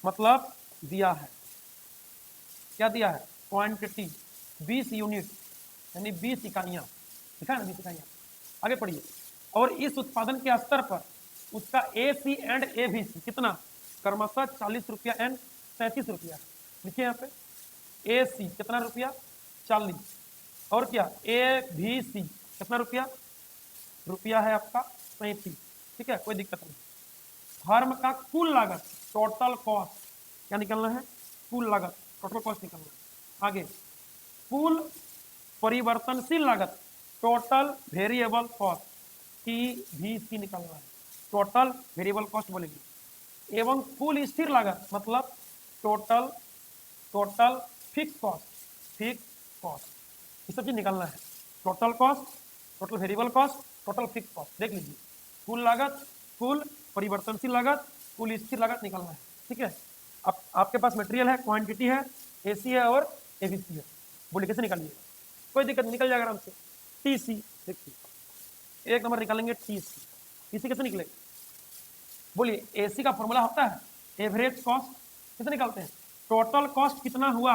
मतलब दिया है, क्या दिया है क्वांटिटी 20 यूनिट यानी 20 इकाइयां, लिखा है ना 20 इकाइयां। आगे पढ़िए, और इस उत्पादन के स्तर पर उसका AC एंड ABC कितना क्रमशः 40 रुपया एंड 37 रुपया, लिखिए यहाँ पे ए सी कितना रुपया 40, और क्या ए भी सी कितना रुपया है आपका 35, ठीक है कोई दिक्कत नहीं। फर्म का कुल लागत टोटल कॉस्ट क्या निकलना है, कुल लागत टोटल कॉस्ट निकलना है। आगे कुल परिवर्तनशील लागत टोटल वेरिएबल कॉस्ट TVC निकलना है, टोटल वेरिएबल कॉस्ट बोलेंगे। एवं कुल स्थिर लागत मतलब टोटल फिक्स कॉस्ट ये सब चीज निकलना है। Total cost, total variable cost, total fix cost देख लीजिए। कुल लागत, कुल परिवर्तनशील लागत, कुल स्थिर लागत निकलना है, ठीक है। अब आपके पास मटेरियल है, क्वांटिटी है, एसी है और एबीसी है, बोलिए कैसे निकालिएगा, कोई दिक्कत निकल जाएगा आराम से। टीसी देखिए एक नंबर निकालेंगे, टीसी कैसे निकलेगा, बोलिए एसी का फॉर्मूला होता है एवरेज कॉस्ट, कैसे निकालते हैं, टोटल कॉस्ट कितना हुआ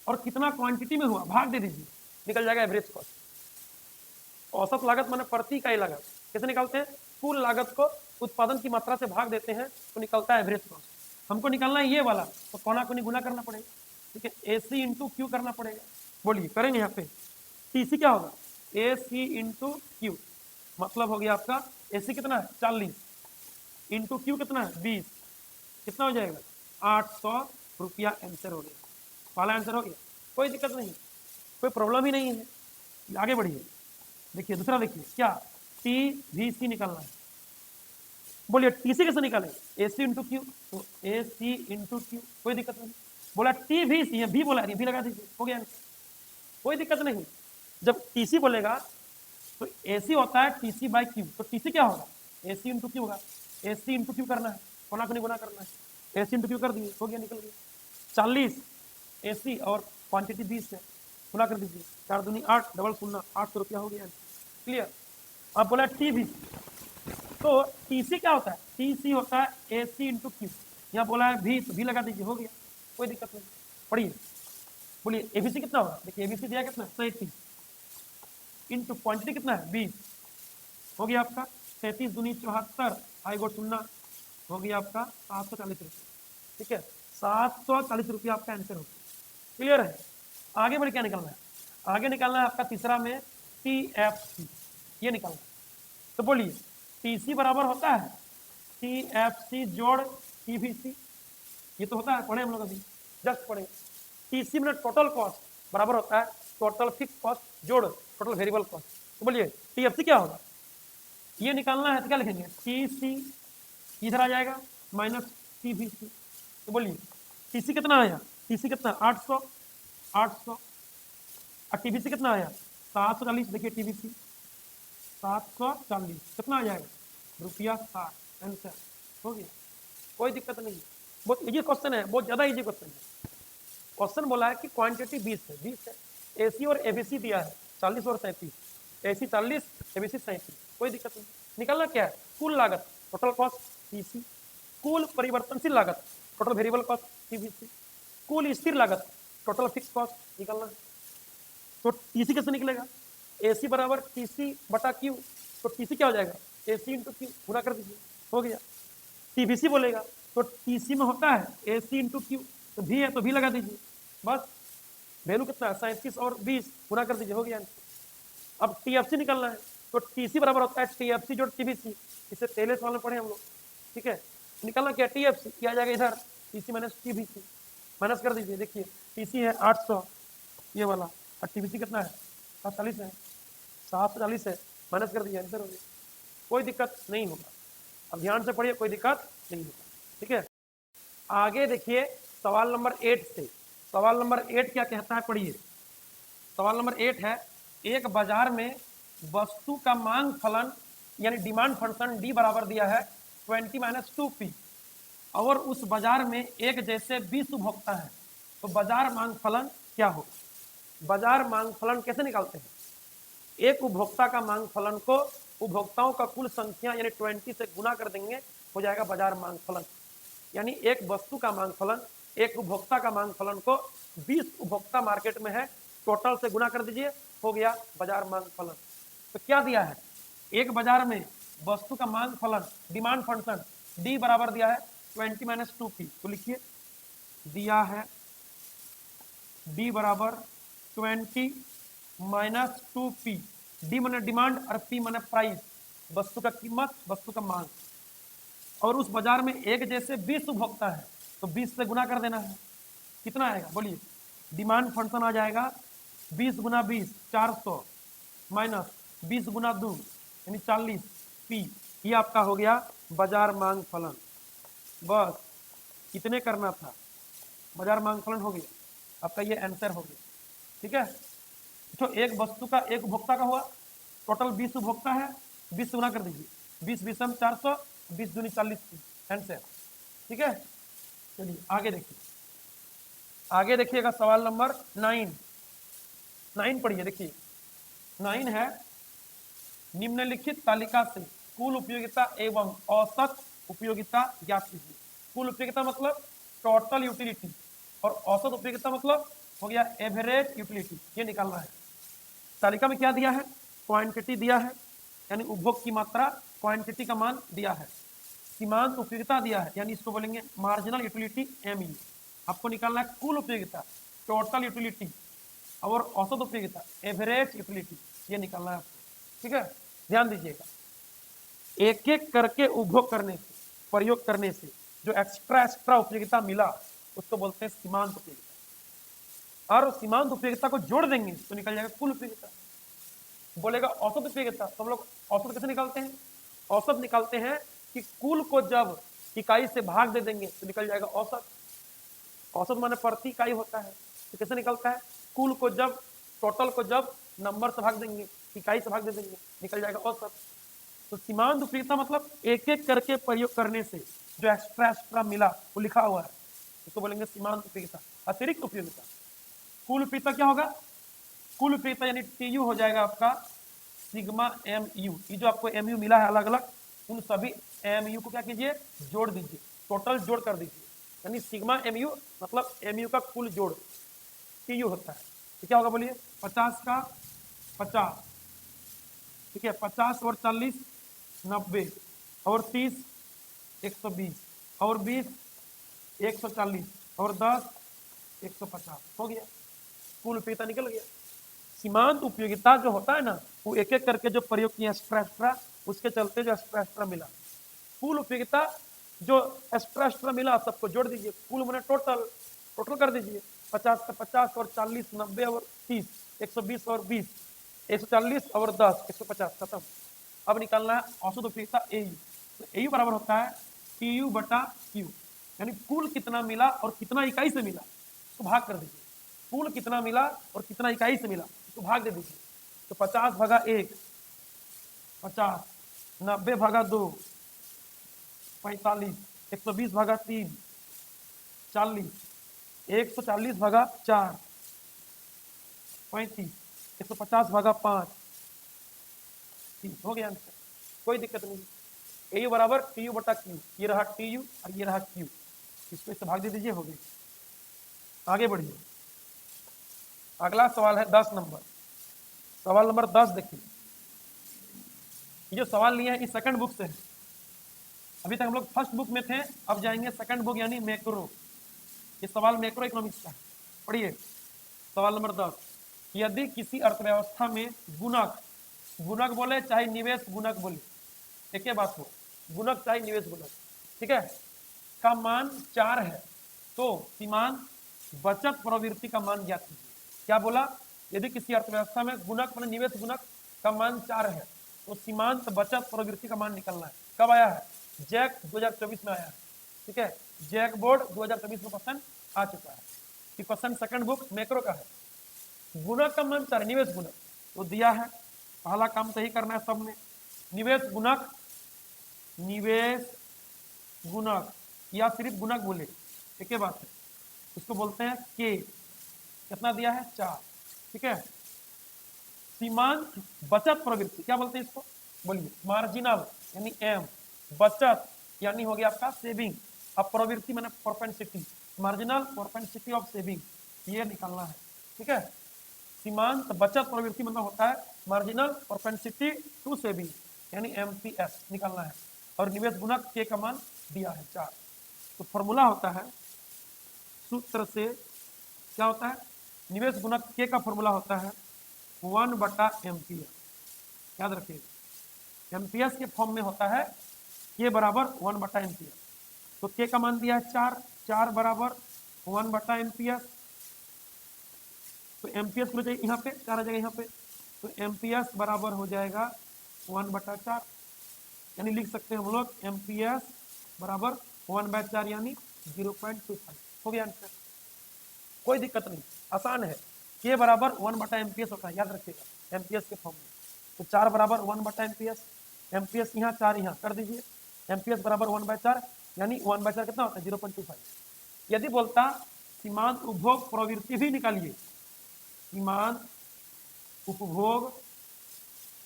और कितना क्वांटिटी में हुआ भाग दे दीजिए, निकल जाएगा एवरेज कॉस्ट। औसत लागत माने प्रति इकाई लागत, कैसे निकालते हैं, कुल लागत को उत्पादन की मात्रा से भाग देते हैं तो निकलता है एवरेज कॉस्ट। हमको निकालना है ये वाला, तो कोना कोनी गुना करना पड़ेगा, ठीक है, एसी इंटू क्यू करना पड़ेगा। बोलिए करेंगे यहाँ पे, टीसी क्या होगा, एसी इंटू क्यू, मतलब हो गया आपका एसी कितना है 40 इंटू क्यू कितना है 20, कितना हो जाएगा 800 रुपया आंसर हो गया, पहला आंसर हो गया, कोई दिक्कत नहीं, कोई प्रॉब्लम ही नहीं है। आगे बढ़िए, देखिए दूसरा देखिए क्या, TVC निकालना है, बोलिए टीसी कैसे निकालें, एसी इंटू क्यू, तो एसी इंटू क्यू, कोई दिक्कत नहीं। बोला TVC है, भी बोला भी लगा दीजिए, हो गया आंसर, कोई दिक्कत नहीं। जब टीसी बोलेगा तो एसी होता है टीसी बाई क्यू, तो टीसी क्या होगा एसी इंटू क्यू होगा, एसी इंटू क्यू करना है, कोना कोनी गुना करना है, एसी इंटू क्यू कर दिए, हो गया, निकल गया 40 एसी और क्वांटिटी 20 है, गुना कर दीजिए, 4 दूनी 8 डबल 0 800 रुपया हो गया, क्लियर। अब बोला TVC, तो टीसी क्या होता है, टीसी होता है एसी इंटू क्यू, यहाँ बोला है भी, तो भी लगा दीजिए, हो गया, कोई दिक्कत नहीं। पढ़िए, बोलिए एबीसी कितना होगा, देखिए एबीसी दिया कितना 37 इंटू क्वांटिटी कितना है 20, हो गया आपका 37 दूनी 74 आई गो 0, हो गया आपका 740 रुपये, ठीक है 740 रुपया आपका आंसर होगा, क्लियर है। आगे बढ़ क्या निकलना है, आगे निकालना है आपका तीसरा में TFC, ये निकालना है, तो बोलिए टीसी बराबर होता है TFC जोड़ TVC, ये तो होता है, पढ़े हम लोग अभी जस्ट पढ़े। टीसी में टोटल कॉस्ट बराबर होता है टोटल फिक्स कॉस्ट जोड़ टोटल वेरिएबल कॉस्ट, तो बोलिए TFC क्या होगा, ये निकालना है तो क्या लिखेंगे, TC इधर आ जाएगा माइनस TVC, तो बोलिए TC कितना आया, TC कितना 800 और TVC कितना आया 740, देखिए TVC 740 कितना आ जाएगा रुपया 60, आंसर हो गया, कोई दिक्कत नहीं, बहुत इजी क्वेश्चन है, बहुत ज्यादा इजी क्वेश्चन है। क्वेश्चन बोला है कि क्वांटिटी 20 है, एसी और एबीसी दिया है 40 और 37, एसी 40 एबीसी 37, कोई दिक्कत नहीं। निकालना क्या है, कुल लागत टोटल कॉस्ट टीसी, कुल परिवर्तनशील लागत टोटल वेरिएबल कॉस्ट टीवीसी, कुल स्थिर लागत टोटल फिक्स कॉस्ट निकालना है। तो टीसी कैसे निकलेगा, एसी बराबर टीसी बटा क्यू, तो टीसी क्या हो जाएगा एसी इंटू क्यू, पूरा कर दीजिए, हो गया। टीवीसी बोलेगा तो टीसी में होता है एसी इंटू क्यू, तो भी है तो भी लगा दीजिए, बस वैल्यू कितना है 37 और 20, पूरा कर दीजिए, हो गया। अब टीएफसी निकलना है, तो टीसी बराबर होता है टीएफसी जोड़ टीवीसी, इसे पहले सवाल में पढ़े हम लोग, ठीक है। निकलना क्या टीएफसी, क्या आ जाएगा इधर टीसी माइनस टीवीसी, माइनस कर दीजिए, देखिए टीसी है 800 ये वाला और टीवीसी कितना है 740 है, 740 है, माइनस कर दीजिए, आंसर हो गया, कोई दिक्कत नहीं होगा। अब ध्यान से पढ़िए, कोई दिक्कत नहीं होगा, ठीक है। आगे देखिए सवाल नंबर 8 से, सवाल नंबर 8 क्या कहता है, पढ़िए। सवाल नंबर 8 है, एक बाजार में वस्तु का मांग फलन यानी डिमांड फंक्शन डी बराबर दिया है 20-2p और उस बाजार में एक जैसे 20 उपभोक्ता है, तो बाजार मांग फलन क्या होगा। बाजार मांग फलन कैसे निकालते हैं, एक उपभोक्ता का मांग फलन को उपभोक्ताओं का कुल संख्या यानी 20 से गुना कर देंगे, हो जाएगा बाजार मांग फलन। यानी एक वस्तु का मांग फलन एक उपभोक्ता का मांग फलन को 20 उपभोक्ता मार्केट में है टोटल से गुना कर दीजिए, हो गया बाजार मांग फलन। तो क्या दिया है, एक बाजार में वस्तु का मांग फलन डिमांड फंक्शन डी बराबर दिया है 20-2p, तो लिखिए दिया है डी बराबर 20 माइनस 2p। डी माने डिमांड और पी माने प्राइस, वस्तु का कीमत, वस्तु का मांग। और उस बाजार में एक जैसे 20 उपभोक्ता है तो 20 से गुना कर देना है। कितना आएगा बोलिए? डिमांड फंक्शन आ जाएगा 20 गुना 20 400 माइनस 20 गुना 2 यानी 40 पी। ये आपका हो गया बाजार मांग फलन। बस कितने करना था, बाजार मांग फलन हो गया आपका, ये आंसर हो गया। ठीक है, तो एक वस्तु का एक उपभोक्ता का हुआ, टोटल 20 उपभोक्ता है, 20 गुना कर दीजिए, 20 विषम 400, 20 दूनी 40 आंसर। ठीक है, चलिए आगे देखिए। आगे देखिएगा सवाल नंबर 9 पढ़िए। देखिए 9 है, निम्नलिखित तालिका से कुल उपयोगिता एवं औसत उपयोगिता ज्ञात कीजिए। कुल उपयोगिता मतलब टोटल यूटिलिटी, और औसत उपयोगिता मतलब हो गया एवरेज यूटिलिटी, ये निकालना है। तालिका में क्या दिया है? क्वांटिटी दिया है, यानी उपभोग की मात्रा, क्वांटिटी का मान दिया है। सीमांत उपयोगिता दिया है, यानी इसको बोलेंगे मार्जिनल यूटिलिटी एमयू। आपको निकालना है कुल उपयोगिता, टोटल यूटिलिटी, और औसत उपयोगिता, एवरेज यूटिलिटी, ये निकालना है आपको। ठीक है, ध्यान दीजिएगा। एक एक करके उपभोग करने से, प्रयोग करने से जो एक्स्ट्रा उपयोगिता मिला उसको बोलते हैं सीमांत उपयोगिता। और सीमांत उपयोगिता को जोड़ देंगे तो निकल जाएगा कुल उपयोगिता। बोलेगा औसत उपयोगिता, तो हम लोग औसत कैसे निकालते हैं? औसत निकालते हैं कि कुल को जब इकाई से भाग दे देंगे तो निकल जाएगा औसत। औसत माने प्रति इकाई होता है, तो कैसे निकलता है? कुल को जब, टोटल को जब नंबर से भाग देंगे, इकाई से भाग दे देंगे, निकल जाएगा औसत। तो सीमांत उपयोगिता मतलब एक एक करके प्रयोग करने से जो एक्स्ट्रा मिला वो लिखा हुआ है, इसको बोलेंगे सीमांत उपयोगिता, अतिरिक्त उपयोगिता। कुल उपयोगिता क्या होगा? कुल उपयोगिता यानी टीयू हो जाएगा आपका सिग्मा एम यू। ये जो आपको एम यू मिला है अलग अलग, उन सभी एम यू को क्या कीजिए? जोड़ दीजिए, टोटल जोड़ कर दीजिए, यानी सिग्मा एम यू मतलब एम यू का कुल जोड़ टीयू होता है। तो क्या होगा बोलिए? 50 का 50, ठीक है, 50 और 40 90, और 30 120, और 20 140, और 10 150, हो गया, कुल उपयोगिता निकल गया। सीमांत उपयोगिता जो होता है ना, वो एक एक करके जो प्रयोग किया एक्स्ट्रा, उसके चलते जो एक्स्ट्रा मिला। कुल उपयोगिता जो एक्स्ट्रा मिला सबको जोड़ दीजिए, कुल मैंने टोटल कर दीजिए, 50 का 50, और 40 90, और 30 120, और 20 140, और 10 150, खत्म। अब निकालना है औसत उपयोगिता एयू। तो एयू बराबर होता है टीयू बटा क्यू, यानी कुल कितना मिला और कितना इकाई से मिला तो भाग कर दीजिए। कुल कितना मिला और कितना इकाई से मिला तो भाग दे दीजिए। तो 50 भागा 1 50, 90 भागा 2 45, 120 भागा 3 40, 140 भागा 4 35, 150 भागा 5 30, हो गया आंसर, कोई दिक्कत नहीं। ए बराबर टी यू बटा क्यू, ये रहा टी यू और ये रहा क्यू, इसको इससे भाग दे दीजिए, हो गई। आगे बढ़िए, अगला सवाल है 10 नंबर। सवाल नंबर 10 देखिए, ये जो सवाल लिया है इस सेकंड बुक से है। अभी तक हम लोग फर्स्ट बुक में थे, अब जाएंगे सेकंड बुक यानी मैक्रो। ये सवाल मैक्रो इकोनॉमिक्स का है। पढ़िए सवाल नंबर 10। यदि किसी अर्थव्यवस्था में गुणक बोले चाहे निवेश गुणक बोले, एक ही बात हो, गुणक चाहे निवेश गुणक, ठीक है, का मान 4 है तो सीमांत बचत प्रवृत्ति का मान ज्ञात कीजिए। क्या बोला? यदि किसी अर्थव्यवस्था में गुणक मतलब निवेश गुणक का मान 4 है तो सीमांत बचत प्रवृत्ति का मान निकलना है। कब आया है? जैक 2024 में आया है, ठीक है, जैक बोर्ड 2024 में क्वेश्चन आ चुका है। ये क्वेश्चन सेकंड बुक मैक्रो का है। गुणक का मान 4, निवेश गुणक तो दिया है, पहला काम सही करना है सबने। निवेश गुणक या सिर्फ गुणक बोले एक ही बात है, इसको बोलते हैं के। कितना दिया है? 4, ठीक है। सीमांत बचत प्रवृत्ति क्या बोलते हैं इसको? बोलिए मार्जिनल यानी एम, बचत यानी हो गया आपका सेविंग, अब प्रवृत्ति माने propensity, marginal propensity of saving, ये निकालना है, ठीक है। सीमांत बचत प्रवृत्ति मतलब होता है मार्जिनल प्रोपेंसिटी टू सेविंग यानी एमपीएस निकालना है, और निवेश गुणक के का मान दिया है 4। तो फॉर्मूला होता है, सूत्र से क्या होता है? निवेश गुणक के का फॉर्मूला होता है 1/एम्पियर, याद रखिएगा एम्पियर्स के फॉर्म में होता है के बराबर 1/एम्पियर। तो के का मान दिया है 4, 4 बराबर 1/एम्पियर। तो एम्पियर्स हो जाएगा यहाँ पे 4 आ जाएगा यहाँ पे, तो एम्पियर्स बराबर हो जाएगा 1/4, यानी लिख सकते हैं हम लोग एम्पियर्स बराबर 1/4 यानी 0.25। हो गया आंसर, कोई दिक्कत नहीं, आसान है। के बराबर 1/एम्पियर्स होता है, याद रखिएगा एम्पियर्स के फॉर्म में। तो 4 बराबर 1/एम्पियर्स, एम्पियर्स यहाँ 4 यहाँ कर दीजिए, एम्पियर्स बराबर 1/4 यानी 1/4 कितना होता है 0.25। यदि बोलता सीमांत उपभोग प्रवृत्ति भी निकालिए, सीमांत उपभोग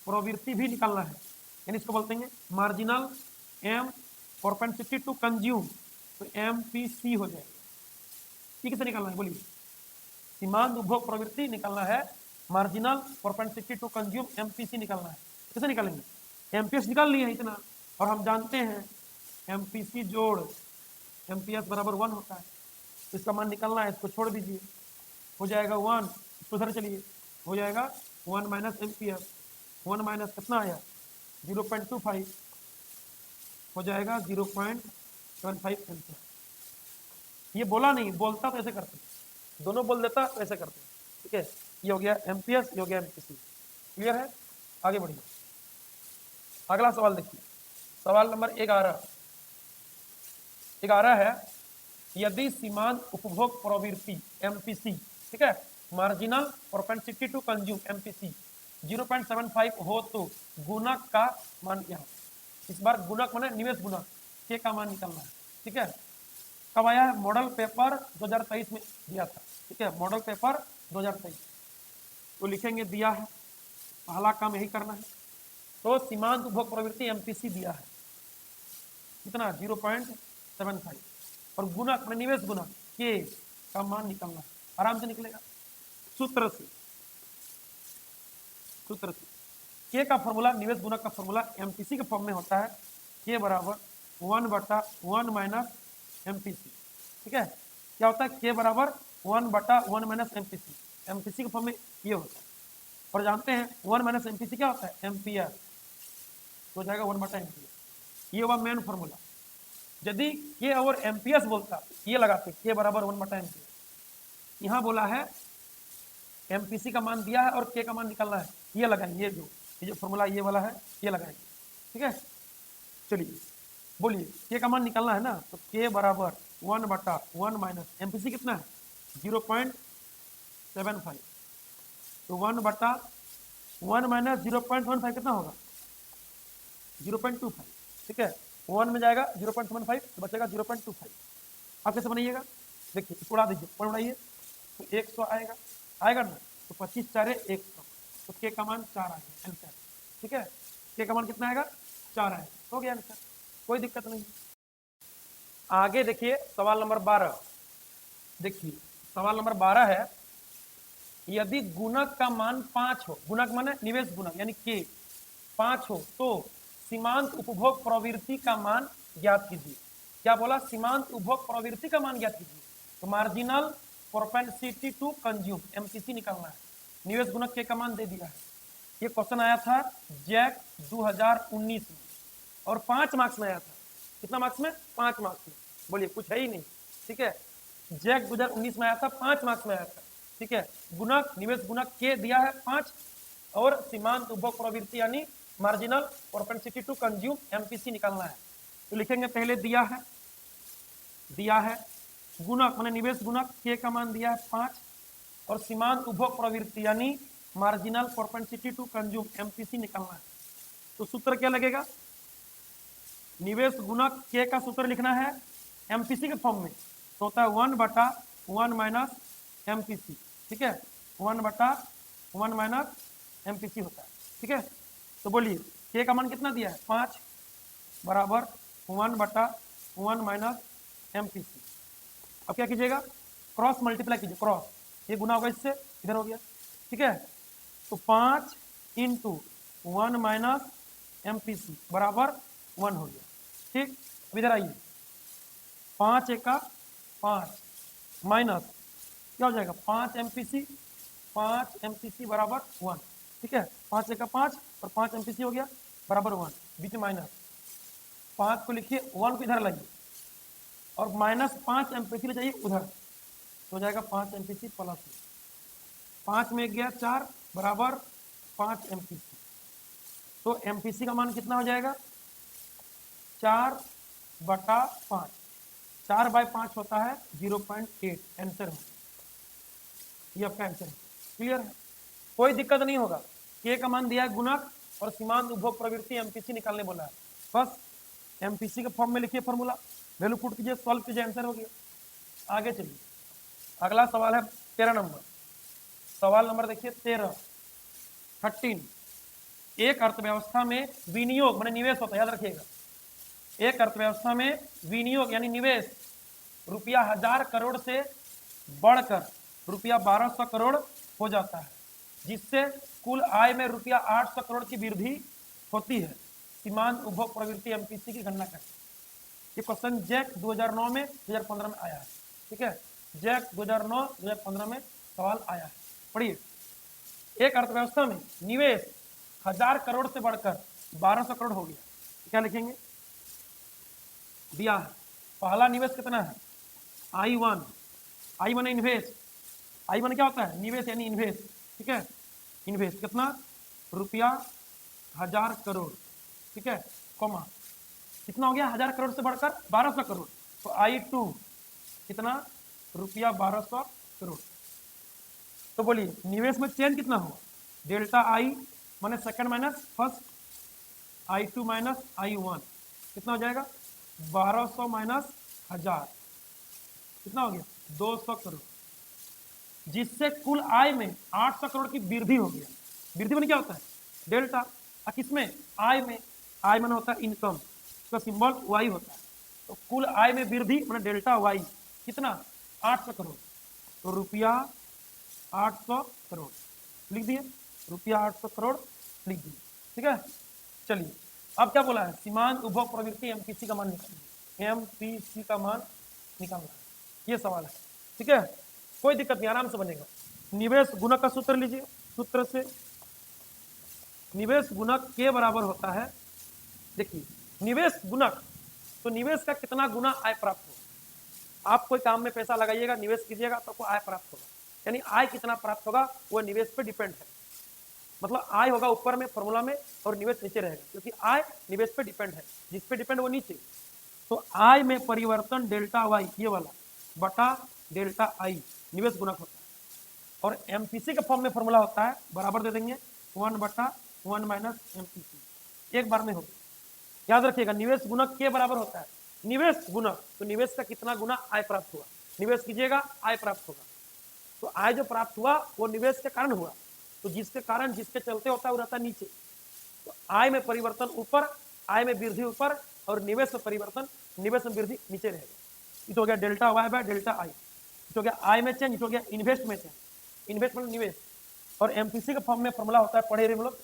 प्रवृत्ति भी निकालना है, यानी इसको बोलते हैं marginal M propensity to consume, तो एमपीसी हो जाएगा। ठीक से निकालना है, बोलिए सीमांत उपभोग प्रवृत्ति निकालना है, marginal propensity to consume MPC निकालना है। कैसे निकालेंगे, एमपीएस निकाल लिए हैं इतना, और हम जानते हैं एमपीसी जोड़ एमपीएस बराबर 1 होता है, तो इसका मान निकालना है, इसको छोड़ दीजिए, हो जाएगा 1, इसको उधर चलिए, हो जाएगा 1 माइनस एमपीएस, 1 माइनस कितना आया 0.25, हो जाएगा 0.75 एम्पियर। ये बोला नहीं, बोलता तो ऐसे करते, दोनों बोल देता तो ऐसे करते। ठीक है, ये हो गया एम्पियर्स, ये हो गया एमपीसी। क्लियर है, आगे बढ़िए। अगला सवाल देखिए, सवाल नंबर 11 है, यदि सीमांत उपभोग प्रवृत्ति एमपीसी, ठीक है, marginal propensity to consume MPC 0.75 हो तो गुणक का मान क्या है। इस बार गुणक माने निवेश गुणक के का मान निकालना है। ठीक है, कब आया है, मॉडल पेपर 2023 में दिया था। ठीक है, मॉडल पेपर 2023, तो लिखेंगे दिया है, पहला काम यही करना है। तो सीमांत उपभोग प्रवृत्ति एमपीसी दिया है कितना 0.75, और गुणक में निवेश गुणक के का मान निकालना है, आराम से निकलेगा सूत्र से। के का फॉर्मूला, निवेश गुणक का फॉर्मूला एमपीसी के फॉर्म में होता है, के बराबर 1/1 माइनस एमपीसी। ठीक है, क्या होता है, के बराबर 1/1 माइनस एमपीसी, एमपीसी के फॉर्म में ये होता है। और जानते हैं 1 माइनस एमपीसी क्या होता है, एम्पियर, तो हो जाएगा 1/एम्पियर। ये हुआ मेन फॉर्मूला। यदि के और एम्पियर्स बोलता, ये लगाते के बराबर 1/एम्पियर, यहाँ बोला है एमपीसी का मान दिया है और के का मान निकालना है, ये लगाएंगे, ये जो फॉर्मूला ये वाला है ये लगाएंगे। ठीक है, चलिए बोलिए के का मान निकालना है ना, तो के बराबर 1/1 माइनस एमपीसी कितना है 0.75, तो 1/1 माइनस 0.15 कितना होगा 0.25। ठीक है, 1 में जाएगा 0.75 तो बचेगा 0.25। आप कैसे बनाइएगा, देखिए इसको उड़ा दीजिए, पॉइंट उड़ाइए तो 100 आएगा, आएगा ना, तो 25 4 100, तो के का मान 4 आएगा आंसर। ठीक है, के का मान कितना आएगा 4 आएगा, हो गया आंसर, कोई दिक्कत नहीं। आगे देखिए सवाल नंबर 12, देखिए सवाल नंबर 12 है, यदि गुणक का मान 5 हो, गुणक माने निवेश गुणक यानी के 5 हो, तो सीमांत उपभोग प्रवृत्ति का मान ज्ञात कीजिए। क्या बोला, सीमांत उपभोग प्रवृत्ति का मान ज्ञात कीजिए, तो marginal propensity to consume MPC निकालना है। निवेश गुणक के का मान दे दिया है, ये क्वेश्चन आया था जैक 2019 में, और 5 मार्क्स में आया था। कितना मार्क्स में, 5 मार्क्स में, बोलिए कुछ है ही नहीं। ठीक है, जैक 2019 में आया था, 5 मार्क्स में आया था। ठीक है, गुणक निवेश गुणक के दिया है 5, और सीमांत उपभोग प्रवृत्ति यानी marginal propensity to consume MPC निकालना है। तो लिखेंगे पहले दिया है गुणक माने निवेश गुणक के का मान दिया है 5, और सीमांत उपभोग प्रवृत्ति यानी marginal propensity to consume MPC निकालना है। तो सूत्र क्या लगेगा, निवेश गुणक के का सूत्र लिखना है एमपीसी के फॉर्म में, तो होता है 1/1 माइनस एमपीसी। ठीक है, 1/1 माइनस एमपीसी होता है। ठीक है, तो बोलिए के का मान कितना दिया है 5 बराबर 1/1 माइनस एमपीसी। अब क्या कीजिएगा, क्रॉस मल्टीप्लाई कीजिए, क्रॉस, ये गुना होगा इससे, इधर हो गया। ठीक है, तो 5 × 1 माइनस एमपीसी बराबर 1 हो गया। ठीक, अब इधर आइए, 5 × 5 माइनस क्या हो जाएगा 5 MPC बराबर 1, ठीक है, 5 का 5 और 5 MPC हो गया बराबर 1, बीच में माइनस 5 को लिखिए 1 को इधर लाइए और -5 MPC ले जाइए उधर, तो हो जाएगा 5 MPC प्लस 5 में गया 4 बराबर 5 MPC। तो MPC का मान कितना हो जाएगा 4/5, 4/5 होता है 0.8, आंसर है ये आपका आंसर है। क्लियर है, कोई दिक्कत नहीं होगा। के का मान दिया है गुणक और सीमांत उपभोग प्रवृत्ति एमपीसी निकालने बोला है, बस एमपीसी के फॉर्म में लिखिए फॉर्मूला, वैल्यू पुट कीजिए, सॉल्व कीजिए, आंसर हो गया। आगे चलिए, अगला सवाल है 13 नंबर, सवाल नंबर देखिए 13 एक अर्थव्यवस्था में विनियोग माने निवेश होता है, याद रखिएगा, एक अर्थव्यवस्था में विनियोग यानी निवेश रुपया 1000 करोड़ से बढ़कर रुपया 1200 करोड़ हो जाता है, जिससे कुल आय में रुपया 800 करोड़ की वृद्धि होती है। सीमांत उपभोग प्रवृत्ति एमपीसी की गणना करें। ये क्वेश्चन जैक 2009 में 2015 में आया है, ठीक है, जैक 2009-2015 में सवाल आया है। पढ़िए, एक अर्थव्यवस्था में निवेश 1000 करोड़ से बढ़कर 1200 करोड़ हो गया, क्या लिखेंगे, दिया है पहला निवेश कितना है I1, I1 इन्वेस्ट, I1 क्या होता है निवेश यानी इन्वेस्ट, ठीक है, इन्वेस्ट कितना रुपया 1000 करोड़, ठीक है, कॉमा कितना हो गया 1000 करोड़ से बढ़कर 1200 करोड़, तो I2 कितना रुपया 1200 करोड़। तो बोलिए निवेश में चेंज कितना होगा, डेल्टा आई माने second minus first, I2 minus I1 कितना हो जाएगा 1200 माइनस 1000 कितना हो गया 200 करोड़, जिससे कुल आय में 800 करोड़ की वृद्धि हो गया। वृद्धि में क्या होता है डेल्टा, किसमें आय में, आय माने होता है इनकम, इसका सिंबल वाई होता है, तो कुल आय में वृद्धि माने डेल्टा वाई कितना 800 करोड़, तो रुपया 800 करोड़ लिख दिए, रुपया 800 करोड़ लिख दिए, ठीक है। चलिए अब क्या बोला है सीमांत उपभोग प्रवृत्ति एमपीसी का मान निकालना, एमपीसी का मान निकालना है, ये सवाल है, ठीक है, कोई दिक्कत नहीं, आराम से बनेगा। निवेश गुणक का सूत्र लीजिए, सूत्र से निवेश गुणक के बराबर होता है, देखिए निवेश गुणक, तो निवेश का कितना गुना आय प्राप्त होगा, आप कोई काम में पैसा लगाइएगा निवेश कीजिएगा तो आपको आय प्राप्त होगा, यानी आय कितना प्राप्त होगा वो निवेश पे डिपेंड है, मतलब आय होगा ऊपर में फॉर्मूला में और निवेश नीचे रहेगा, क्योंकि आय निवेश पे डिपेंड है, जिस पे डिपेंड वो नीचे, तो आय में परिवर्तन डेल्टा वाई ये वाला बटा डेल्टा आई निवेश गुणक होता है, और एमपीसी के फॉर्म में फॉर्मूला होता है बराबर दे देंगे 1/1 माइनस एमपीसी, एक बार में होगा, याद रखिएगा निवेश गुणक के बराबर होता है निवेश गुणक, तो निवेश का कितना गुना आय प्राप्त हुआ, निवेश कीजिएगा आय प्राप्त होगा, तो आय जो प्राप्त हुआ वो निवेश के कारण हुआ, तो जिसके कारण जिसके चलते होता है वो रहता है नीचे, तो आय में परिवर्तन ऊपर, आय में वृद्धि ऊपर और निवेश में परिवर्तन निवेश में वृद्धि नीचे रहेगा, ये तो हो गया delta Y by delta I, हो गया आय में चेंज, हो गया इन्वेस्ट में चेंज, इन्वेस्टमेंट निवेश, और एमपीसी के फॉर्म में फॉर्मूला होता है पढ़े रहे हम लोग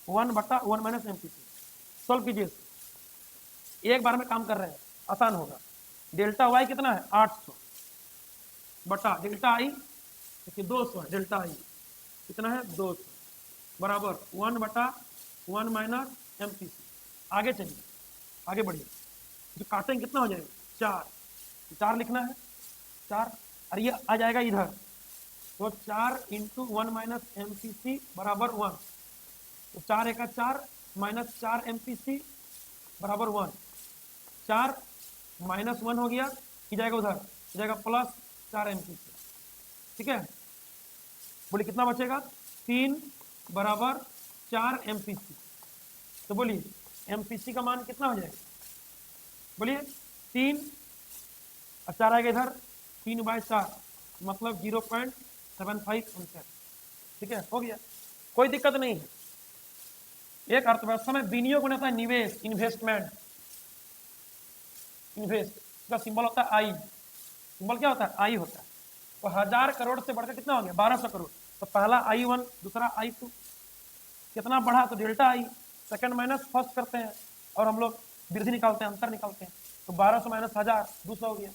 1/1 माइनस एमपीसी, सॉल्व कीजिए, एक बार में काम कर रहे हैं आसान होगा, डेल्टा वाई कितना है 800 बटा डेल्टा आई देखिए 200 है, डेल्टा आई कितना है 200 बराबर 1/1 माइनस एमपीसी। आगे चलिए, आगे बढ़िए, जो काटेंगे कितना हो जाएगा 4 लिखना है 4, और ये आ जाएगा इधर, तो 4 × 1 माइनस एमपीसी बराबर 1, तो 4 × 4 माइनस 4 एमपीसी बराबर 1, 4 माइनस 1 हो गया, की जाएगा उधर, हो जाएगा प्लस 4 एमपीसी, ठीक है, बोलिए कितना बचेगा 3 बराबर 4 एमपीसी, तो बोलिए एमपीसी का मान कितना हो जाएगा, बोलिए 3 और 4 आएगा इधर, 3/4 मतलब 0.75 आंसर, ठीक है, हो गया, कोई दिक्कत नहीं है। एक अर्थव्यवस्था में विनियोग होता है निवेश, इन्वेस्टमेंट, इन्वेस्ट का सिंबल होता है आई, सिंबल क्या होता है आई होता है, तो 1000 करोड़ से बढ़कर कितना हो गया 1200 करोड़, तो पहला I1 दूसरा I2 कितना बढ़ा, तो डेल्टा आई, सेकंड माइनस फर्स्ट करते हैं और हम लोग वृद्धि निकालते हैं, अंतर निकालते हैं, तो 1200 माइनस 1000 200 हो गया,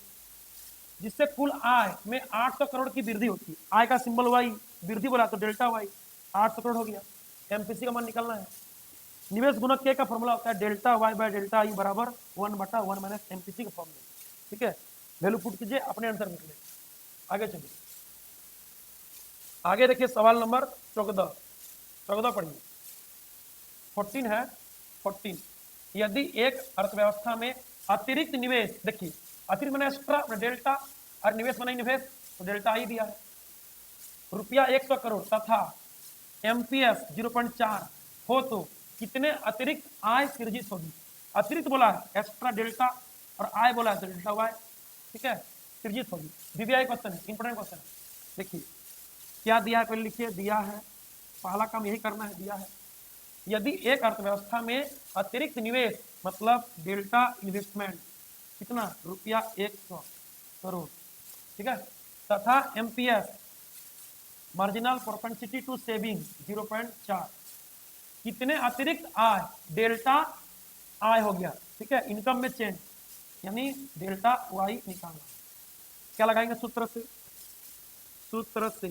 जिससे कुल आय में 800 करोड़ की वृद्धि होती है। आय का सिंबल वाई, वृद्धि बोला तो डेल्टा वाई, 800 करोड़ हो गया। एमपीसी का मान निकालना है। निवेश गुणक के का फॉर्मूला होता है delta Y by delta I बराबर 1/1 माइनस एमपीसी का फॉर्मूला। ठीक है, वैल्यू पुट कीजिए, अपने आंसर निकले। आगे चलिए, आगे देखिए सवाल नंबर 14 पढ़िए। 14 है 14। यदि एक अर्थव्यवस्था में अतिरिक्त निवेश, देखिए अतिरिक्त मैंने एक्स्ट्रा डेल्टा और निवेश बना निवेश, तो डेल्टा आई दिया है रुपया 100 करोड़ तथा एमपीएस 0.4 हो तो कितने अतिरिक्त आय सृजित होगी। अतिरिक्त बोला है एक्स्ट्रा डेल्टा और आय बोला है डेल्टा वाई। ठीक है, सृजित होगी। वीवीआई क्वेश्चन है, इंपोर्टेंट क्वेश्चन है। देखिए क्या दिया है, पहले लिखिए। दिया है, पहला काम यही करना है, दिया है यदि एक अर्थव्यवस्था में अतिरिक्त निवेश मतलब डेल्टा इन्वेस्टमेंट कितना रुपया 100 करोड़, ठीक है, तथा MPS marginal propensity to saving 0.4 कितने अतिरिक्त आय डेल्टा आय हो गया। ठीक है, इनकम में चेंज यानी डेल्टा वाई निकालना। क्या लगाएंगे सूत्र से, सूत्र से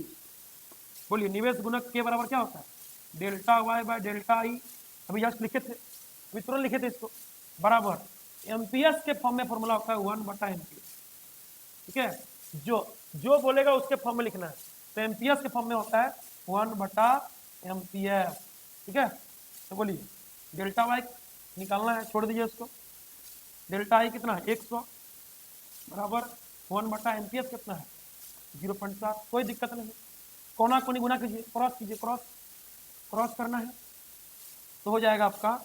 बोलिए। निवेश गुणक के बराबर क्या होता है delta Y by delta I, अभी जस्ट लिखे थे, अभी तुरंत लिखे थे इसको, बराबर एमपीएस के फॉर्म में फॉर्मूला होता है 1/एमपीएस। ठीक है, जो बोलेगा उसके फॉर्म में लिखना है, तो एमपीएस के फॉर्म में होता है 1/एमपीएस। ठीक है, तो बोलिए डेल्टा वाई निकालना है, छोड़ दीजिए उसको। डेल्टा आई कितना है 100 बराबर 1/एमपीएस कितना है 0.4। कोई दिक्कत नहीं, कोना कोनी गुना कीजिए, क्रॉस कीजिए, क्रॉस करना है तो हो जाएगा आपका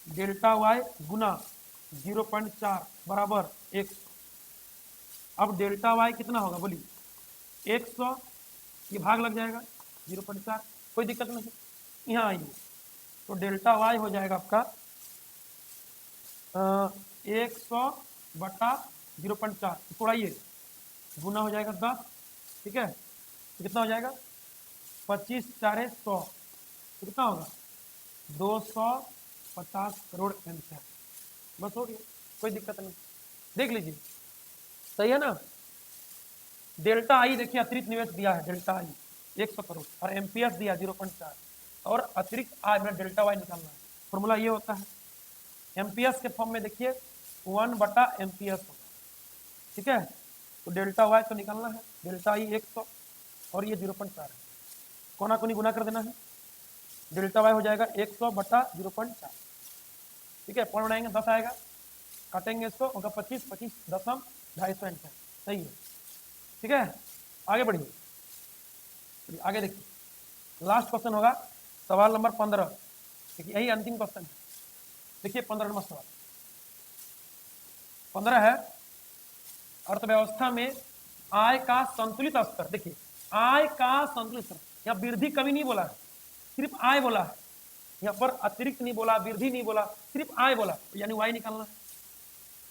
डेल्टा वाई गुना 0.4 बराबर 100। अब डेल्टा वाई कितना होगा बोलिए 100, ये भाग लग जाएगा 0.4, कोई दिक्कत नहीं। यहाँ आइए तो डेल्टा वाई हो जाएगा आपका 100/0.4, तोड़ाइए, गुना हो जाएगा 10। ठीक है, तो कितना हो जाएगा 25 4 100, तो कितना होगा 250 करोड़ एमपीएस। बस हो गया, कोई दिक्कत नहीं, देख लीजिए सही है ना। डेल्टा आई देखिए अतिरिक्त निवेश दिया है डेल्टा आई 100 करोड़ और एमपीएस दिया 0.4 और अतिरिक्त आय में डेल्टा वाई निकालना है। फॉर्मूला ये होता है एमपीएस के फॉर्म में देखिए 1/एमपीएस होगा। ठीक है, तो डेल्टा वाई तो निकालना है, डेल्टा आई 100 और ये 0.4 है, कोना कोनी गुना कर देना है, डेल्टा वाई हो जाएगा 100/0.4। ठीक है, पॉइंट बनाएंगे 10 आएगा, काटेंगे इसको, होगा 25 25 दशम 250 एंटर, सही है। ठीक है, आगे बढ़िए, आगे देखिए लास्ट क्वेश्चन होगा सवाल नंबर 15। देखिए यही अंतिम क्वेश्चन है। देखिए 15 नंबर सवाल 15 है अर्थव्यवस्था में आय का संतुलित स्तर। देखिए आय का संतुलित स्तर, यहाँ वृद्धि कभी नहीं बोला है, सिर्फ आय बोला है, यहाँ पर अतिरिक्त नहीं बोला, वृद्धि नहीं बोला, सिर्फ आय बोला, यानी वाई निकालना है।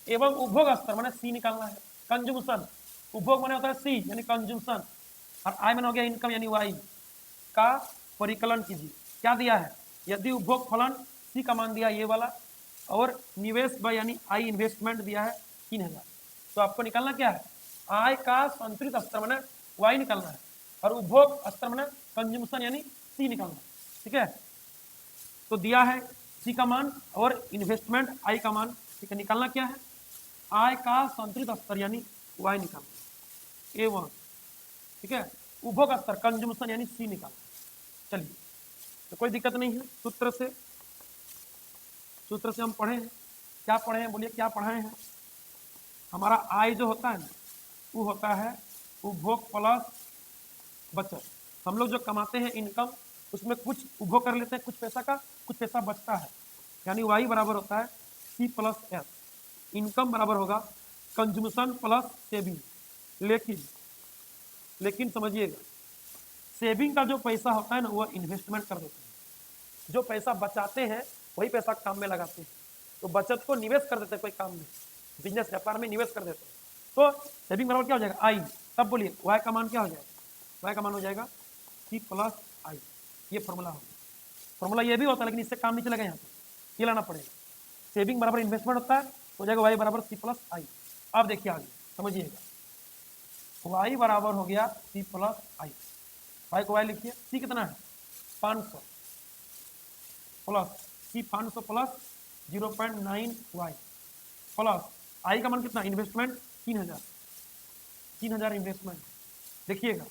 एवं उपभोग स्तर माने सी निकालना है। कंज्यूमशन, उपभोग माने होता है सी यानी कंज्यूमशन, और आय माने हो गया इनकम यानी वाई का परिकलन कीजिए। क्या दिया है, यदि उपभोग फलन सी का मान दिया ये वाला और निवेश व यानी आई इन्वेस्टमेंट दिया है 3000, तो आपको निकालना क्या है आय का संतुलित स्तर माने वाई निकालना है और उपभोग स्तर माने कंज्यूमशन यानी सी निकालना है। ठीक है, तो दिया है सी का मान और इन्वेस्टमेंट आई का मान। ठीक है, निकालना क्या है आय का संतुलित स्तर यानी वाई निकालना A1। ठीक है, उपभोग स्तर कंज्यूमशन यानी सी निकालना। चलिए, तो कोई दिक्कत नहीं है, सूत्र से हम पढ़े हैं। क्या पढ़े हैं बोलिए, क्या पढ़ाए हैं। हमारा आय जो होता है ना वो होता है उपभोग प्लस बचत। हम लोग जो कमाते हैं इनकम, उसमें कुछ उपभोग कर लेते हैं, कुछ पैसा का कुछ पैसा बचता है, यानी वाई बराबर होता है सी प्लस एस। इनकम बराबर होगा कंज्यूमशन प्लस सेविंग। लेकिन समझिएगा सेविंग का जो पैसा होता है ना वो इन्वेस्टमेंट कर देते हैं, जो पैसा बचाते हैं वही पैसा काम में लगाते हैं, तो बचत को निवेश कर देते हैं कोई काम में, बिजनेस व्यापार में निवेश कर देते हैं। तो सेविंग बराबर क्या हो जाएगा आई, तब बोलिए वाई का मान क्या हो जाएगा, वाई का मान हो जाएगा सी प्लस आई। ये फॉर्मूला होगा, फॉर्मूला ये भी होता है लेकिन इससे काम नहीं चलेगा, यहाँ पे ये लाना पड़ेगा। सेविंग बराबर इन्वेस्टमेंट होता है, हो जाएगा वाई बराबर सी प्लस आई। अब देखिए आगे समझिएगा, y बराबर हो गया c प्लस आई। y को y लिखिए, c कितना है 500 plus c 500 plus 0.9y plus i का मान कितना, इन्वेस्टमेंट 3000 इन्वेस्टमेंट। देखिएगा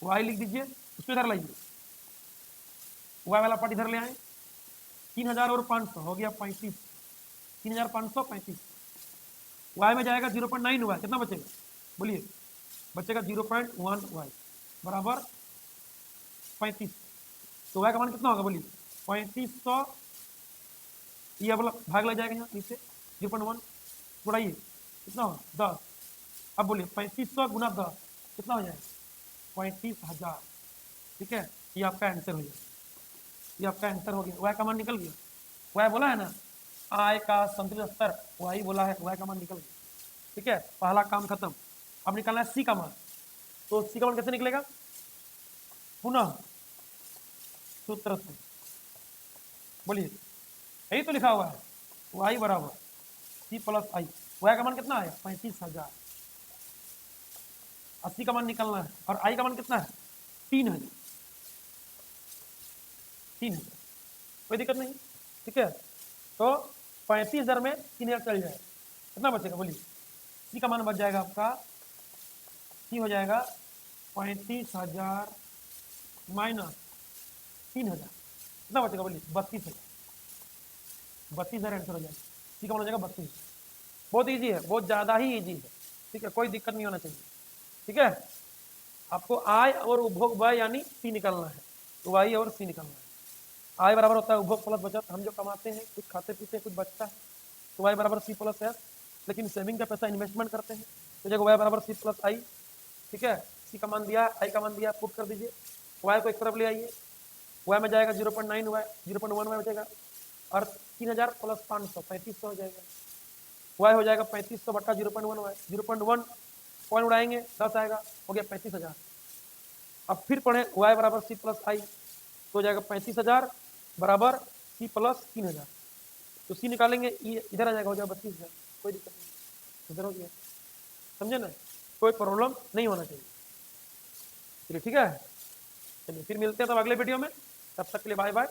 y लिख दीजिए, उसको इधर लाइए, y वाला पार्ट इधर ले आए, 3000 और 500 हो गया 35, 3535। y में जाएगा 0.9 y, कितना बचेगा बोलिए, बचेगा 0.1 y बराबर 35। तो y का मान कितना होगा बोलिए 3500, ये अब भाग लग जाएगा यहाँ नीचे 0.1 बढ़ाइए, कितना होगा 10। अब बोलिए 3500 गुना 10 कितना हो जाएगा 35,000। ठीक है, ये आपका आंसर हो जाएगा, ये आपका आंसर हो गया। y का मान निकल गया, y बोला है ना, आय का संतुलित स्तर y बोला है, y का मान निकल गया। ठीक है, पहला काम खत्म। अब निकालना है c का मान, तो c का मान कैसे निकलेगा, पुनः सूत्र से बोलिए, यही तो लिखा हुआ है y बराबर c प्लस आई। y का मान कितना आया 35,000, 80 का मान निकालना है, और i का मान कितना है 3000, कोई दिक्कत नहीं। ठीक है, तो 35,000 में 3000 चल जाए, कितना बचेगा बोलिए, c का मान बच जाएगा आपका, c हो जाएगा 35,000 माइनस 3000, कितना बचेगा बोलिए 32,000, 32,000 आंसर हो जाएगा, c का मान हो जाएगा 32। बहुत इजी है, बहुत ज्यादा ही इजी है। ठीक है, कोई दिक्कत नहीं होना चाहिए। ठीक है, आपको आय और उपभोग व्यय यानी सी निकालना है, तो वाई और सी निकालना है। आय बराबर होता है उपभोग प्लस बचत, हम जो कमाते हैं कुछ खाते पीते हैं कुछ बचता है, तो वाई बराबर सी प्लस एस। लेकिन सेविंग का पैसा इन्वेस्टमेंट करते हैं, तो जगह वाई बराबर सी प्लस आई। ठीक है, सी का मान दिया, आई का मान दिया, पुट कर दीजिए, वाई को एक तरफ ले आइए, वाई में जाएगा 0.9 वाई, 0.1 वाई बचेगा, और 3000 प्लस 500 3500 हो जाएगा, वाई हो जाएगा 3500 बटा 0.1 वाई, 0.1 पॉइंट उड़ाएंगे 10 आएगा, हो गया 35,000। अब फिर पढ़े y बराबर सी प्लस आई, तो हो जाएगा 35,000 बराबर सी प्लस 3000, तो सी निकालेंगे ये इधर आ जाएगा, हो जाएगा 32,000, कोई दिक्कत नहीं, इधर हो गया। समझे ना, कोई प्रॉब्लम नहीं होना चाहिए। चलिए ठीक है, चलिए फिर मिलते हैं तब अगले वीडियो में, तब तक के लिए बाय बाय।